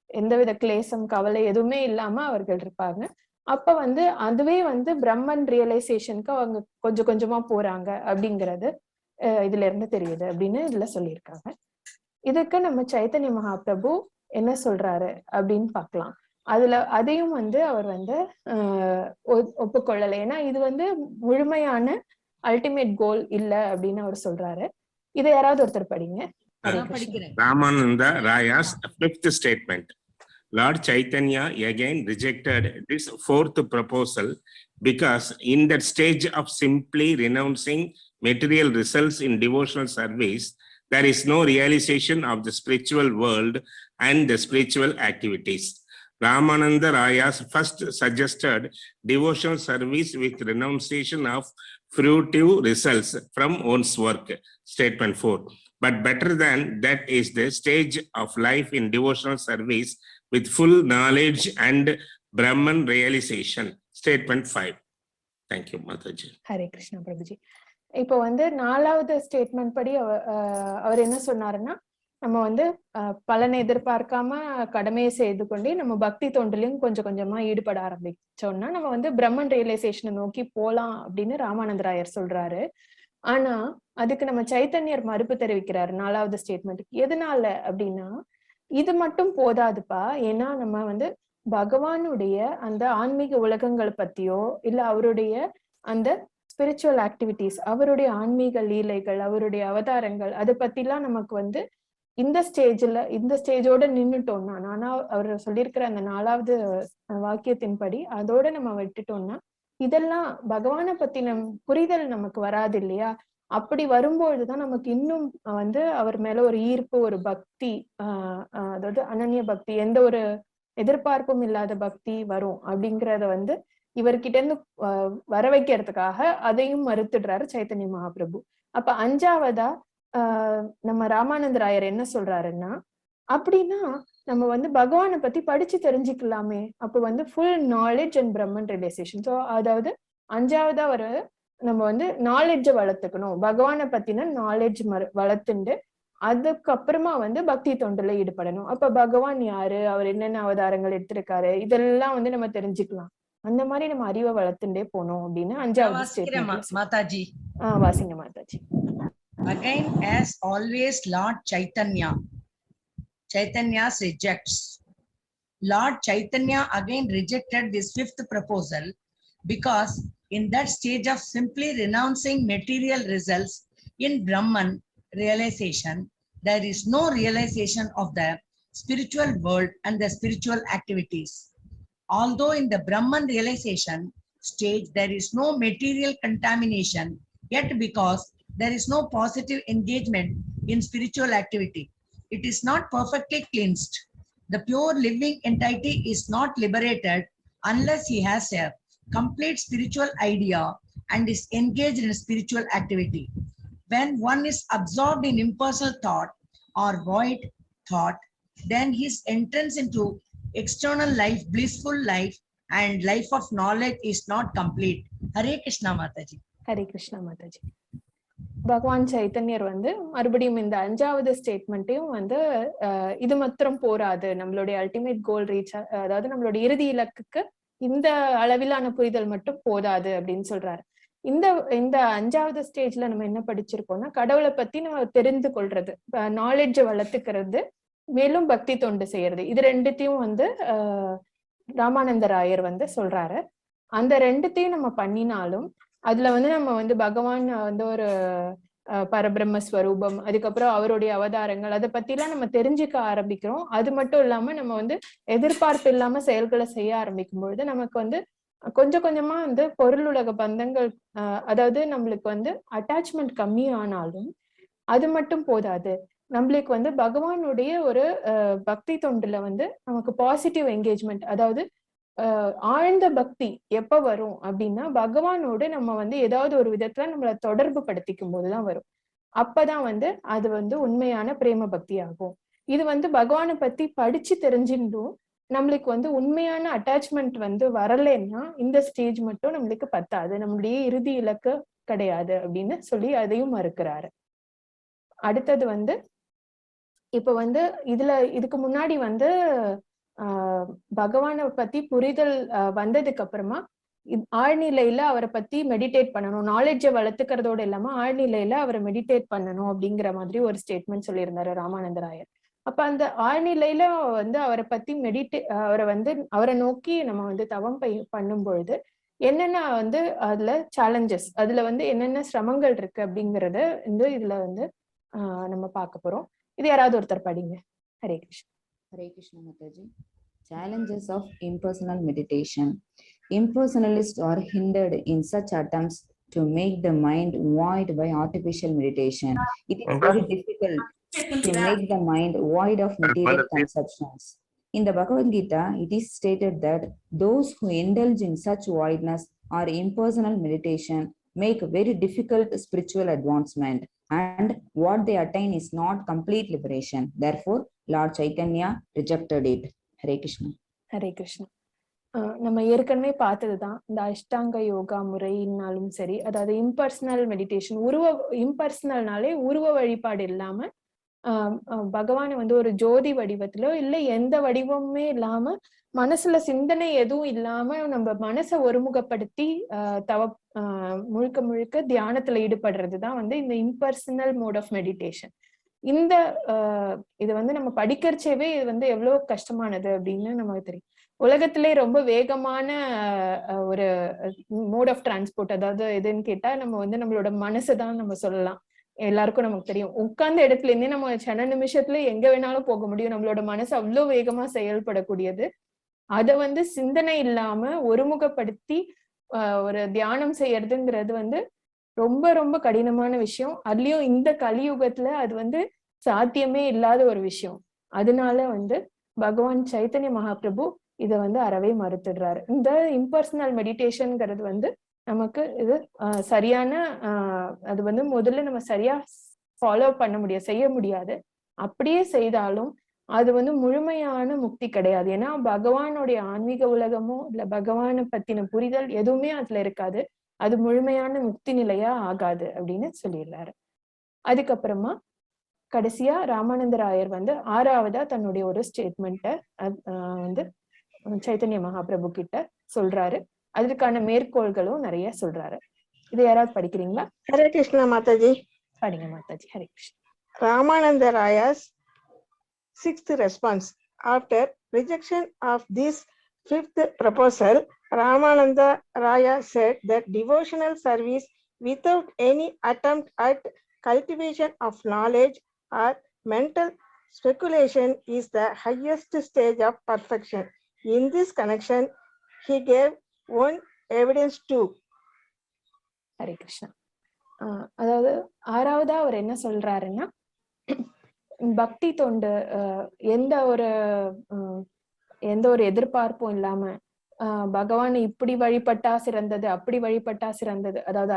[SPEAKER 1] எந்தவித கிளேசம் கவலை எதுவுமே இல்லாம அவர்கள் இருப்பாங்க. அப்ப வந்து அதுவே வந்து பிரம்மன் ரியலைசேஷனுக்கு அவங்க கொஞ்சம் கொஞ்சமா போறாங்க அப்படிங்கிறது இதுல இருந்து தெரியுது அப்படின்னு இதுல சொல்லியிருக்காங்க. இதுக்கு நம்ம சைத்தன்ய மகாபிரபு என்ன சொல்றாரு அப்படின்னு பார்க்கலாம். அதையும் வந்து அவர் வந்து ஒப்புக்கொள்ளலை. ஏன்னா இது வந்து முழுமையான அல்டிமேட் கோல் இல்ல அப்படின்னு அவர் சொல்றாரு. இதை யாராவது ஒருத்தர் படிங்க.
[SPEAKER 9] Ramananda Raya's 5th statement. Lord Chaitanya again rejected this 4th proposal because in that stage of simply renouncing material results in devotional service, there is no realization of the spiritual world and the spiritual activities. Ramananda Raya's first suggested devotional service with renunciation of fruitive results from one's work, statement 4. But better than that is the stage of life in devotional service with full knowledge and Brahman realization, statement 5. Thank you, Mathaji.
[SPEAKER 1] Hare Krishna, Prabhuji. இப்போ வந்து 4வது statement படி அவர் என்ன சொன்னாருன்னா, நம்ம வந்து பலனை எதிர்பார்க்காம கடமையை செய்து கொண்டே நம்ம பக்தி தொண்டிலையும் கொஞ்சம் கொஞ்சமா ஈடுபட ஆரம்பிச்சோம்னா நம்ம வந்து பிரம்மன் ரியலைசேஷனை நோக்கி போலாம் அப்படின்னு ராமானந்தராயர் சொல்றாரு. ஆனா அதுக்கு நம்ம சைத்தன்யர் மறுப்பு தெரிவிக்கிறாரு 4வது ஸ்டேட்மெண்ட்டுக்கு. எதனால அப்படின்னா, இது மட்டும் போதாதுப்பா. ஏன்னா நம்ம வந்து பகவானுடைய அந்த ஆன்மீக உலகங்கள் பத்தியோ இல்ல அவருடைய அந்த ஸ்பிரிச்சுவல் ஆக்டிவிட்டிஸ், அவருடைய ஆன்மீக லீலைகள், அவருடைய அவதாரங்கள் அதை பத்திலாம் நமக்கு வந்து இந்த ஸ்டேஜோட நின்னுட்டோம்னா, நானா அவர் சொல்லியிருக்கிற அந்த 4வது வாக்கியத்தின்படி அதோட நம்ம விட்டுட்டோம்னா இதெல்லாம் பகவானை பத்தின புரிதல் நமக்கு வராது இல்லையா? அப்படி வரும்பொழுதுதான் நமக்கு இன்னும் வந்து அவர் மேல ஒரு ஈர்ப்பு, ஒரு பக்தி, அதாவது அனன்ய பக்தி, எந்த ஒரு எதிர்பார்ப்பும் இல்லாத பக்தி வரும் அப்படிங்கிறத வந்து இவர்கிட்ட இருந்து வர வைக்கிறதுக்காக அதையும் மறுத்துடுறாரு சைத்தன்ய மகாபிரபு. அப்ப 5வதா நம்ம ராமானந்தராயர் என்ன சொல்றாருன்னா, அப்படின்னா நம்ம வந்து பகவானை பத்தி படிச்சு தெரிஞ்சுக்கலாமே. அப்ப வந்து full knowledge and Brahman realization. So அதாவது 5வதா நம்ம வந்து நாலேஜை வளர்த்துக்கணும், பகவானை பத்தின நாலேஜ் வளர்த்துண்டு அதுக்கப்புறமா வந்து பக்தி தொண்டுல ஈடுபடணும். அப்ப பகவான் யாரு, அவர் என்னென்ன அவதாரங்கள் எடுத்திருக்காரு, இதெல்லாம் வந்து நம்ம தெரிஞ்சுக்கலாம். அந்த மாதிரி நம்ம அறிவை வளர்த்துட்டே போனோம் அப்படின்னு 5வது ஸ்டேட்மெண்ட்.
[SPEAKER 10] மாதாஜி
[SPEAKER 1] வாசிங்க Mataji.
[SPEAKER 10] Again, as always, Lord Chaitanya rejects. Lord Chaitanya again rejected this 5th proposal because in that stage of simply renouncing material results in Brahman realization, there is no realization of the spiritual world and the spiritual activities. Although in the Brahman realization stage, there is no material contamination, yet because there is no positive engagement in spiritual activity, it is not perfectly cleansed. The pure living entity is not liberated unless he has a complete spiritual idea and is engaged in spiritual activity. When one is absorbed in impersonal thought or void thought, then his entrance into external life, blissful life, and life of knowledge is not complete. Hare Krishna Mathaji.
[SPEAKER 1] Hare Krishna Mathaji. பகவான் சைத்தன்யர் வந்து மறுபடியும் இந்த 5வது ஸ்டேட்மெண்ட்டையும் வந்து இது மாத்திரம் போராது, நம்மளுடைய அல்டிமேட் கோல் ரீச், அதாவது நம்மளுடைய இறுதி இலக்குக்கு இந்த அளவிலான புரிதல் மட்டும் போதாது அப்படின்னு சொல்றாரு. இந்த 5வது ஸ்டேஜ்ல நம்ம என்ன படிச்சிருக்கோம்னா, கடவுளை பத்தி நம்ம தெரிந்து கொள்றது, நாலேஜ் வளர்த்துக்கிறது, மேலும் பக்தி தொண்டு செய்யறது. இது ரெண்டுத்தையும் வந்து ராமானந்த ராயர் வந்து சொல்றாரு. அந்த ரெண்டுத்தையும் நம்ம பண்ணினாலும் அதுல வந்து நம்ம வந்து பகவான் வந்து ஒரு பரபிரம்மஸ்வரூபம், அதுக்கப்புறம் அவருடைய அவதாரங்கள், அதை பத்தி எல்லாம் நம்ம தெரிஞ்சுக்க ஆரம்பிக்கிறோம். அது மட்டும் இல்லாம நம்ம வந்து எதிர்பார்ப்பு இல்லாம செயல்களை செய்ய ஆரம்பிக்கும் பொழுது நமக்கு வந்து கொஞ்சம் கொஞ்சமா வந்து பொருள் உலக பந்தங்கள், அதாவது நம்மளுக்கு வந்து அட்டாச்மெண்ட் கம்மி ஆனாலும் அது மட்டும் போதாது, நம்மளுக்கு வந்து பகவானுடைய ஒரு பக்தி தொண்டுல வந்து நமக்கு பாசிட்டிவ் என்கேஜ்மெண்ட், அதாவது ஆழ்ந்த பக்தி எப்ப வரும் அப்படின்னா, பகவானோடு நம்ம வந்து ஏதாவது ஒரு விதத்துல நம்மளை தொடர்பு படுத்திக்கும் போதுதான் வரும். அப்பதான் வந்து அது வந்து உண்மையான பிரேம பக்தி ஆகும். இது வந்து பகவானை பத்தி படிச்சு தெரிஞ்சிருந்தும் நம்மளுக்கு வந்து உண்மையான அட்டாச்மெண்ட் வந்து வரலைன்னா இந்த ஸ்டேஜ் மட்டும் நம்மளுக்கு பத்தாது, நம்மளுடைய இறுதி இலக்கு கிடையாது அப்படின்னு சொல்லி அதையும் மறுக்கிறாரு. அடுத்தது வந்து இப்ப வந்து இதுக்கு முன்னாடி வந்து பகவானை பத்தி புரிதல் வந்ததுக்கு அப்புறமா ஆழ்நிலையில அவரை பத்தி மெடிடேட் பண்ணணும், நாலேஜை வளர்த்துக்கிறதோட இல்லாம ஆழ்நிலையில அவரை மெடிடேட் பண்ணணும் அப்படிங்கிற மாதிரி ஒரு ஸ்டேட்மெண்ட் சொல்லியிருந்தாரு ராமானந்த ராயர். அப்ப அந்த ஆழ்நிலையில வந்து அவரை பத்தி அவரை நோக்கி நம்ம வந்து தவம் பண்ணும் பொழுது என்னென்ன வந்து அதுல சேலஞ்சஸ், அதுல வந்து என்னென்ன சிரமங்கள் இருக்கு அப்படிங்கறத வந்து இதுல வந்து நம்ம பார்க்க போறோம். இது யாராவது ஒருத்தர் படிங்க. Hare Krishna.
[SPEAKER 11] Hare Krishna Mathaji. Challenges of impersonal meditation. Impersonalists are hindered in such attempts to make the mind void by artificial meditation. It is very difficult to make the mind void of material conceptions. In the Bhagavad Gita, it is stated that those who indulge in such voidness or impersonal meditation make very difficult spiritual advancement, and what they attain is not complete liberation. Therefore, Lord Chaitanya rejected it. Hare Krishna.
[SPEAKER 1] Hare Krishna. நம்ம ஏற்கனவே பார்த்ததுதான், இந்த அஷ்டாங்க யோகா முறையினாலும் சரி, அதாவது impersonal meditation, இம்பர்சனல்னாலே உருவ வழிபாடு இல்லாம பகவானை வந்து ஒரு ஜோதி வடிவத்திலோ இல்லை எந்த வடிவமுமே இல்லாம மனசுல சிந்தனை எதுவும் இல்லாம நம்ம மனசை ஒருமுகப்படுத்தி முழுக்க முழுக்க தியானத்துல ஈடுபடுறதுதான் வந்து இந்த இம்பர்சனல் மோட் ஆஃப் மெடிடேஷன். இது வந்து நம்ம படிக்கிறச்சேவே இது வந்து எவ்வளவு கஷ்டமானது அப்படின்னு நமக்கு தெரியும். உலகத்திலே ரொம்ப வேகமான ஒரு மோட் ஆஃப் டிரான்ஸ்போர்ட் அதாவது எதுன்னு கேட்டா நம்ம வந்து நம்மளோட மனசுதான் நம்ம சொல்லலாம். எல்லாருக்கும் நமக்கு தெரியும், உட்கார்ந்த இடத்துல இருந்தே நம்ம சில நிமிஷத்துல எங்க வேணாலும் போக முடியும். நம்மளோட மனசு அவ்வளவு வேகமா செயல்படக்கூடியது. அதை வந்து சிந்தனை இல்லாம ஒருமுகப்படுத்தி ஒரு தியானம் செய்யறதுங்கிறது வந்து ரொம்ப ரொம்ப கடினமான விஷயம். அதுலயும் இந்த கலியுகத்துல அது வந்து சாத்தியமே இல்லாத ஒரு விஷயம். அதனால வந்து பகவான் சைத்தன்ய மகாபிரபு இதை வந்து அறவே மறுத்துடுறாரு. இந்த இம்பர்சனல் மெடிடேஷன்ங்கிறது வந்து நமக்கு இது சரியான அது வந்து முதல்ல நம்ம சரியா ஃபாலோ செய்ய முடியாது. அப்படியே செய்தாலும் அது வந்து முழுமையான முக்தி கிடையாது. ஏன்னா பகவானுடைய ஆன்மீக உலகமோ இல்ல பகவானை பத்தின புரிதல் எதுவுமே அதுல இருக்காது. அது முழுமையான முக்தி நிலையா ஆகாது அப்படின்னு சொல்லிடுறாரு. அதுக்கப்புறமா கடைசியா ராமானந்த ராயர் வந்து 6வதா தன்னுடைய ஒரு ஸ்டேட்மெண்ட்டை வந்து சைத்தன்ய மகாபிரபு கிட்ட சொல்றாரு. அதுக்கான மேற்கோள்களும் நிறைய சொல்றாரு. இது யாராவது படிக்கிறீங்களா?
[SPEAKER 12] ஹரே கிருஷ்ணா மாதாஜி.
[SPEAKER 1] படிங்க Mataji. Hare Krishna.
[SPEAKER 12] Ramananda Raya's 6th response. After rejection of this 5th proposal, Ramananda Raya said that devotional service without any attempt at cultivation of knowledge or mental speculation is the highest stage of perfection. In this connection, he gave one evidence too.
[SPEAKER 1] Hare Krishna. அதாவது 6வதா அவர் என்ன சொல்றாருன்னா, பக்தி தொண்டு எந்த ஒரு எதிர்பார்ப்பும் இல்லாம பகவான் இப்படி வழிபட்டா சிறந்தது, அப்படி வழிபட்டா சிறந்தது, அதாவது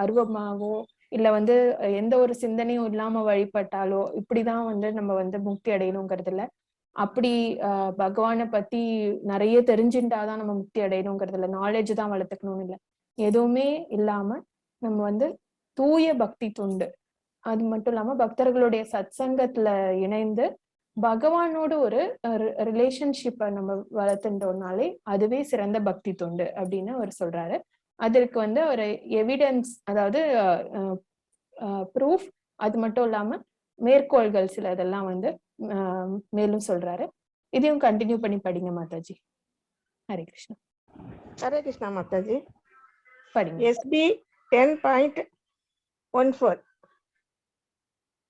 [SPEAKER 1] அருவமாவோ இல்ல வந்து எந்த ஒரு சிந்தனையும் இல்லாம வழிபட்டாலோ இப்படிதான் வந்து நம்ம வந்து முக்தி அடையணுங்கிறது இல்ல. அப்படி பகவானை பத்தி நிறைய தெரிஞ்சுட்டாதான் நம்ம முக்தி அடையணுங்கிறது இல்ல. நாலேஜ் தான் வளர்த்துக்கணும்னு இல்லை. எதுவுமே இல்லாம நம்ம வந்து தூய பக்தி தொண்டு, அது மட்டும் இல்லாம பக்தர்களுடைய சத்சங்கத்துல இணைந்து பகவானோட ஒரு ரிலேஷன்ஷிப்பை நம்ம வளர்த்துட்டோம்னாலே அதுவே சிறந்த பக்தி தொண்டு அப்படின்னு அவர் சொல்றாரு. அதற்கு வந்து ஒரு எவிடன்ஸ், அதாவது ப்ரூஃப், அது மட்டும் இல்லாம மேற்கோள்கள் சில இதெல்லாம் வந்து மேலும் சொல்றாரு. இதையும் கண்டினியூ பண்ணி படிங்க மாதாஜி. ஹரே கிருஷ்ணா.
[SPEAKER 12] ஹரே கிருஷ்ணா மாதாஜி.
[SPEAKER 1] படிங்க.
[SPEAKER 12] SB 10.14.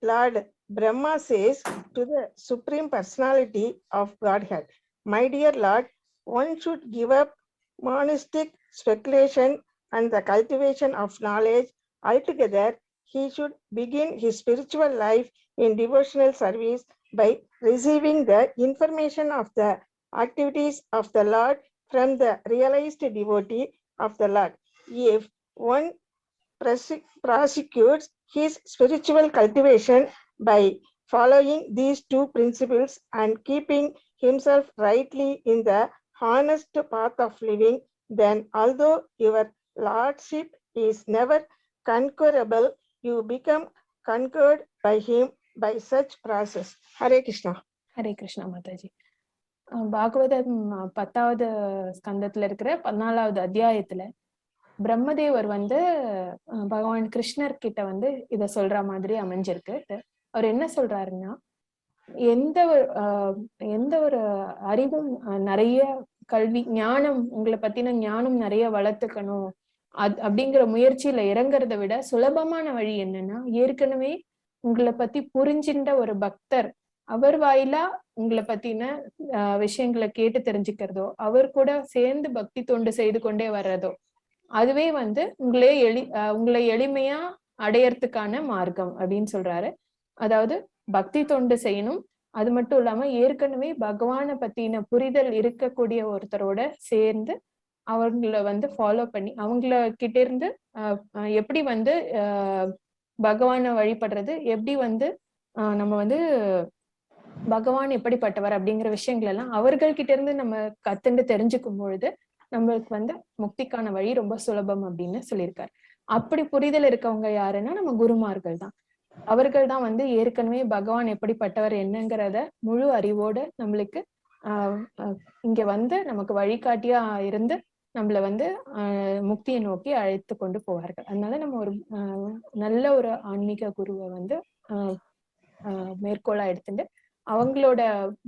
[SPEAKER 12] Lord Brahma says to the Supreme Personality of Godhead, "My dear Lord, one should give up monistic speculation and the cultivation of knowledge altogether. He should begin his spiritual life in devotional service by receiving the information of the activities of the Lord from the realized devotee of the Lord. If one prosecutes his spiritual cultivation by following these two principles and keeping himself rightly in the honest path of living, then although your lordship is never conquerable, you become conquered by him by such process." Hare Krishna.
[SPEAKER 1] Hare Krishna Mataji. Bhagavatam 10வது ஸ்கந்தத்துல இருக்கிற 14வது அத்தியாயத்துல பிரம்மதேவர் வந்து பகவான் கிருஷ்ணர் கிட்ட வந்து இத சொல்ற மாதிரி அமைஞ்சிருக்கு. அவர் என்ன சொல்றாருன்னா, எந்த ஒரு அறிவும் நிறைய கல்வி ஞானம், உங்களை பத்தின ஞானம் நிறைய வளர்த்துக்கணும் அப்படிங்கிற முயற்சியில இறங்குறத விட சுலபமான வழி என்னன்னா, ஏற்கனவே உங்களை பத்தி புரிஞ்சின்ற ஒரு பக்தர் அவர் வாயிலா உங்களை பத்தின விஷயங்களை கேட்டு தெரிஞ்சுக்கிறதோ, அவர் கூட சேர்ந்து பக்தி தொண்டு செய்து கொண்டே வர்றதோ, அதுவே வந்து உங்களை எளிமையா அடையறதுக்கான மார்க்கம் அப்படின்னு சொல்றாரு. அதாவது பக்தி தொண்டு செய்யணும், அது மட்டும் இல்லாம ஏற்கனவே பகவானை பத்தின புரிதல் இருக்கக்கூடிய ஒருத்தரோட சேர்ந்து அவங்கள வந்து ஃபாலோ பண்ணி அவங்கள கிட்ட இருந்து எப்படி வந்து பகவானை வழிபடுறது, எப்படி வந்து நம்ம வந்து பகவான் எப்படிப்பட்டவர் அப்படிங்கிற விஷயங்கள் எல்லாம் அவர்கள் கிட்ட இருந்து நம்ம கத்துண்டு தெரிஞ்சுக்கும் பொழுது நம்மளுக்கு வந்து முக்திக்கான வழி ரொம்ப சுலபம் அப்படின்னு சொல்லியிருக்காரு. அப்படி புரிதல் இருக்கவங்க யாருன்னா நம்ம குருமார்கள் தான். அவர்கள் தான் வந்து ஏற்கனவே பகவான் எப்படிப்பட்டவர் என்னங்கிறத முழு அறிவோடு நம்மளுக்கு இங்க வந்து நமக்கு வழிகாட்டியா இருந்து நம்மள வந்து முக்தியை நோக்கி அழைத்து கொண்டு போவார்கள். அதனால நம்ம ஒரு நல்ல ஒரு ஆன்மீக குருவை வந்து மேற்கோளா எடுத்துட்டு அவங்களோட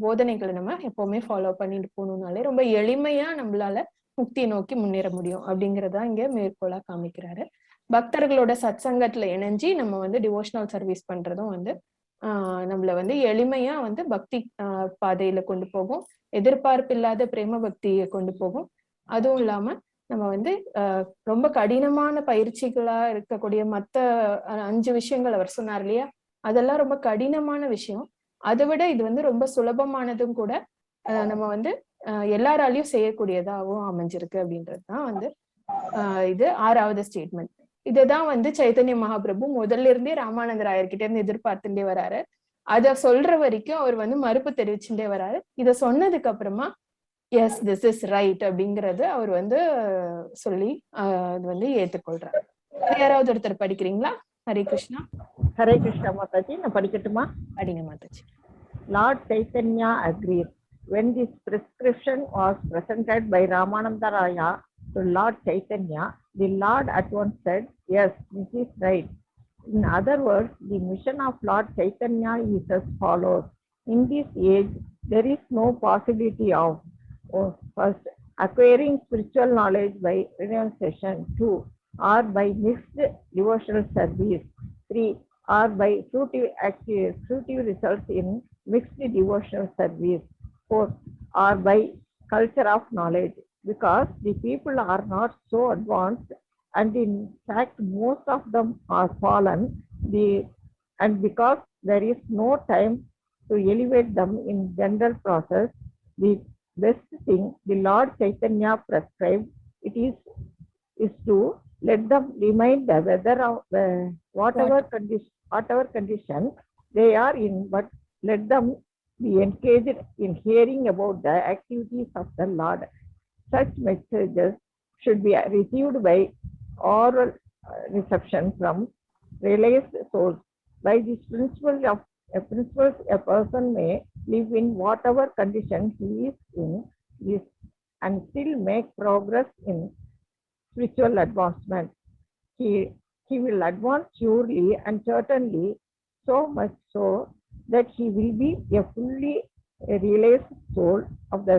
[SPEAKER 1] போதனைகளை நம்ம எப்பவுமே ஃபாலோ பண்ணிட்டு போகணும்னாலே ரொம்ப எளிமையா நம்மளால முக்தியை நோக்கி முன்னேற முடியும் அப்படிங்கறதா இங்க மேற்கோளா காமிக்கிறாரு. பக்தர்களோட சத்சங்கத்துல இணைஞ்சி நம்ம வந்து டிவோஷனல் சர்வீஸ் பண்றதும் வந்து நம்மள வந்து எளிமையா வந்து பக்தி பாதையில கொண்டு போகும், எதிர்பார்ப்பு இல்லாத பிரேம பக்தியை கொண்டு போகும். அதுவும் இல்லாம நம்ம வந்து ரொம்ப கடினமான பயிற்சிகளா இருக்கக்கூடிய மத்த 5 விஷயங்கள் அவர் சொன்னார் இல்லையா, அதெல்லாம் ரொம்ப கடினமான விஷயம். அதை விட இது வந்து ரொம்ப சுலபமானதும் கூட, நம்ம வந்து எல்லாராலையும் செய்யக்கூடியதாகவும் அமைஞ்சிருக்கு அப்படின்றதுதான் வந்து இது 6வது ஸ்டேட்மெண்ட். இதுதான் வந்து சைத்தன்ய மகாபிரபு முதல்ல இருந்தே ராமானந்த ராயர்கிட்ட இருந்து எதிர்பார்த்துட்டே வராரு. அத சொல்ற வரைக்கும் அவர் வந்து மறுப்பு தெரிவிச்சுட்டே வராரு. இத சொன்னதுக்கு அப்புறமா எஸ் திஸ் இஸ் ரைட் அப்படிங்கறது அவர் வந்து சொல்லி அது வந்து ஏத்துக்கொள்றாரு. யாராவது ஒருத்தர் படிக்கிறீங்களா? ஹரே கிருஷ்ணா.
[SPEAKER 2] ஹரே கிருஷ்ணா மாதாஜி. நான் படிக்கட்டுமா?
[SPEAKER 1] படிங்க Mataji.
[SPEAKER 2] Lord Chaitanya agrees. When this prescription was presented by Ramananda Raya to Lord Chaitanya, the Lord at once said, "Yes, this is right." In other words, the mission of Lord Chaitanya is as follows. In this age, there is no possibility of first, acquiring spiritual knowledge by renunciation; 2, or by mixed devotional service; 3, or by fruitive results in mixed devotional service; 4, or by culture of knowledge. Because the people are not so advanced, and in fact most of them are fallen, and because there is no time to elevate them in general process, the best thing the Lord Chaitanya prescribed it is to let them remain the weather of whatever condition they are in, but let them be engaged in hearing about the activities of the Lord. Such messages should be received by oral reception from realized souls. By this principles, a person may live in whatever condition he is in and still make progress in spiritual advancement. He will advance surely and certainly, so much so that he will be a fully realized soul of the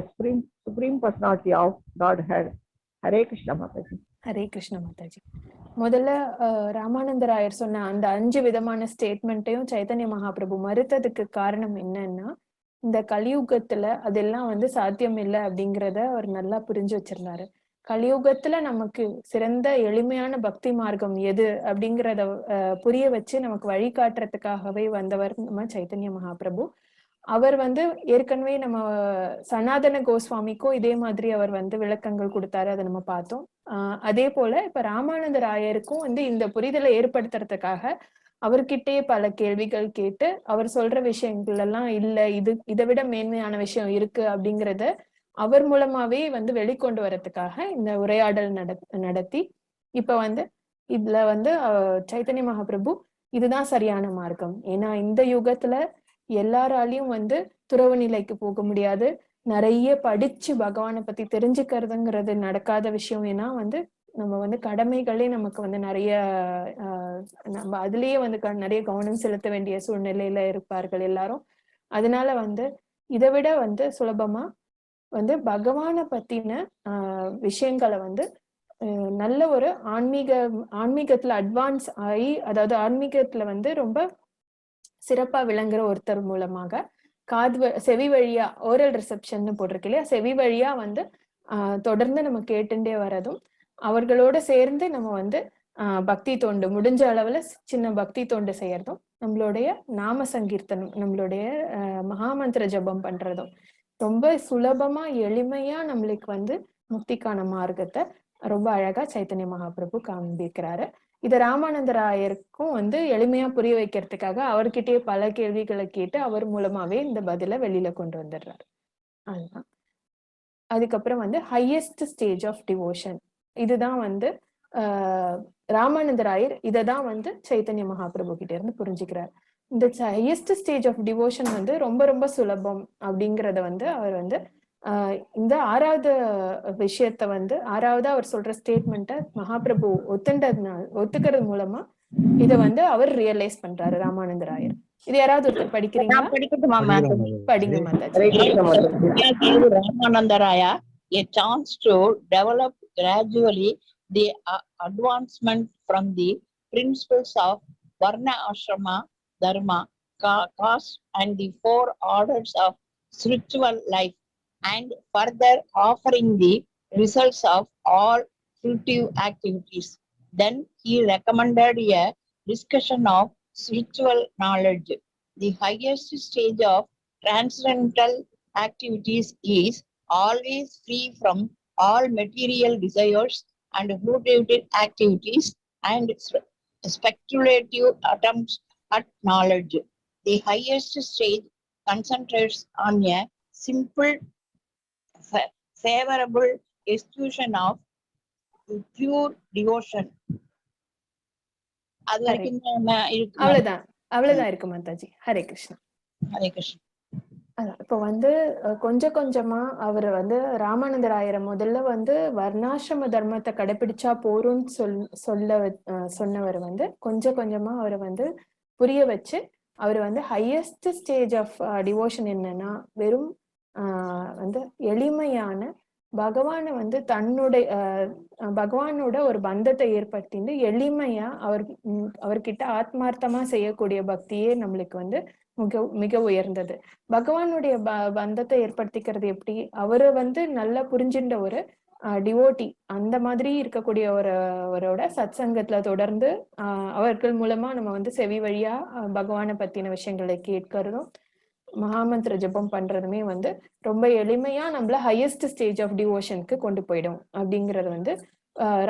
[SPEAKER 2] Supreme Personality of Godhead. Hare Krishna Mathaji.
[SPEAKER 1] Hare Krishna Mataji. முதல்ல ராமானந்த ராயர் சொன்ன அந்த 5 விதமான ஸ்டேட்மெண்ட்டையும் சைத்தன்ய மகாபிரபு மறுத்ததுக்கு காரணம் என்னன்னா, இந்த கலியுகத்துல அதெல்லாம் சாத்தியம் இல்லை அப்படிங்கிறத அவர் நல்லா புரிஞ்சு வச்சிருந்தாரு. கலியுகத்துல நமக்கு சிறந்த எளிமையான பக்தி மார்க்கம் எது அப்படிங்கிறத புரிய வச்சு நமக்கு வழிகாட்டுறதுக்காகவே வந்தவர் நம்ம சைத்தன்ய மகாபிரபு. அவர் ஏற்கனவே நம்ம சனாதன கோஸ்வாமிக்கும் இதே மாதிரி அவர் விளக்கங்கள் கொடுத்தாரு, அதை நம்ம பார்த்தோம். அதே போல இப்ப ராமானந்த ராயருக்கும் இந்த புரிதலை ஏற்படுத்துறதுக்காக அவர்கிட்டே பல கேள்விகள் கேட்டு அவர் சொல்ற விஷயங்கள் எல்லாம் இல்ல, இதை விட மேன்மையான விஷயம் இருக்கு அப்படிங்கிறத அவர் மூலமாவே வெளிக்கொண்டு வரதுக்காக இந்த உரையாடல் நடத்தி இப்ப இதுல சைத்தன்ய மகாபிரபு இதுதான் சரியான மார்க்கம். ஏன்னா இந்த யுகத்துல எல்லாராலையும் துறவு நிலைக்கு போக முடியாது. நிறைய படிச்சு பகவானை பத்தி தெரிஞ்சுக்கிறதுங்கிறது நடக்காத விஷயம். ஏன்னா நம்ம கடமைகளே நமக்கு நிறைய நம்ம அதுலயே நிறைய கவனம் செலுத்த வேண்டிய சூழ்நிலையில இருப்பார்கள் எல்லாரும். அதனால இதை விட சுலபமா பகவானை பத்தின விஷயங்களை நல்ல ஒரு ஆன்மீகத்துல அட்வான்ஸ் ஆகி, அதாவது ஆன்மீகத்துல ரொம்ப சிறப்பா விளங்குற ஒருத்தர் மூலமாக செவி வழியா ஓரல் ரிசப்ஷன் போட்டிருக்கு இல்லையா, செவி வழியா தொடர்ந்து நம்ம கேட்டுட்டே வரதும், அவர்களோட சேர்ந்து நம்ம பக்தி தொண்டு முடிஞ்ச அளவுல சின்ன பக்தி தொண்டு செய்யறதும், நம்மளுடைய நாம சங்கீர்த்தனம், நம்மளுடைய மகாமந்திர ஜபம் பண்றதும் ரொம்ப சுலபமா எளிமையா நம்மளுக்கு முக்திக்கான மார்க்கத்தை ரொம்ப அழகா சைத்தன்ய மகாபிரபு காண்பிக்கிறாரு. இத ராமானந்த ராயருக்கும் எளிமையா புரிய வைக்கிறதுக்காக அவர்கிட்டயே பல கேள்விகளை கேட்டு அவர் மூலமாவே இந்த பதில வெளியில கொண்டு வந்துடுறாரு. அதுதான். அதுக்கப்புறம் ஹையஸ்ட் ஸ்டேஜ் ஆஃப் டிவோஷன், இதுதான் ராமானந்த ராயர் இததான் சைத்தன்ய மகாபிரபு கிட்ட இருந்து புரிஞ்சுக்கிறார். இந்த ஹையஸ்ட் ஸ்டேஜ் ஆஃப் டிவோஷன் ரொம்ப ரொம்ப சுலபம் அப்படிங்கறத அவர் இந்த 6வது விஷயத்த 6வதா அவர் சொல்ற ஸ்டேட்மெண்ட்டை மகாபிரபு ஒத்துக்கிறது மூலமா இத அவர் ரியலைஸ் பண்றாரு ராமானந்த ராயர். இது யாராவது ஒருத்தர் படிக்கிறீங்களா? படிங்க Mataji.
[SPEAKER 5] Ramananda Raya a chance to develop gradually the advancement from the principles of Varna Ashrama Dharma, caste and the 4 orders of spiritual life, and further offering the results of all fruitive activities. Then he recommended a discussion of spiritual knowledge. The highest stage of transcendental activities is always free from all material desires and fruitive activities and speculative attempts at knowledge. The highest stage concentrates on a simple, favorable execution of pure devotion. அது வரைக்கும்
[SPEAKER 1] அவ்வளவுதான் இருக்கு மாதாஜி. ஹரே கிருஷ்ணா.
[SPEAKER 5] ஹரே கிருஷ்ணா.
[SPEAKER 1] இப்ப கொஞ்சம் கொஞ்சமா அவர் ராமானந்த ராயரை முதல்ல வர்ணாசிரம தர்மத்தை கடைபிடிச்சா போரும்னு சொன்னவர் கொஞ்சம் கொஞ்சமா அவர் புரிய வச்சு அவர் ஹையஸ்ட் ஸ்டேஜ் ஆஃப் டிவோஷன் என்னன்னா வெறும் எளிமையான பகவானை தன்னுடைய பகவானோட ஒரு பந்தத்தை ஏற்படுத்திட்டு எளிமையா அவர்கிட்ட ஆத்மார்த்தமா செய்யக்கூடிய பக்தியே நம்மளுக்கு மிக மிக உயர்ந்தது. பகவானுடைய பந்தத்தை ஏற்படுத்திக்கிறது எப்படி? அவரு நல்லா புரிஞ்சின்ற ஒரு டிவோட்டி, அந்த மாதிரி இருக்கக்கூடிய அவரோட சத் சங்கத்துல தொடர்ந்து அவர்கள் மூலமா நம்ம செவி வழியா பகவானை பத்தின விஷயங்களை கேட்கறதும், மகாமந்திர ஜபம் பண்றதுமே வந்து ரொம்ப எளிமையா நம்மள ஹையஸ்ட் ஸ்டேஜ் ஆஃப் டிவோஷனுக்கு கொண்டு போயிடும் அப்படிங்கறது வந்து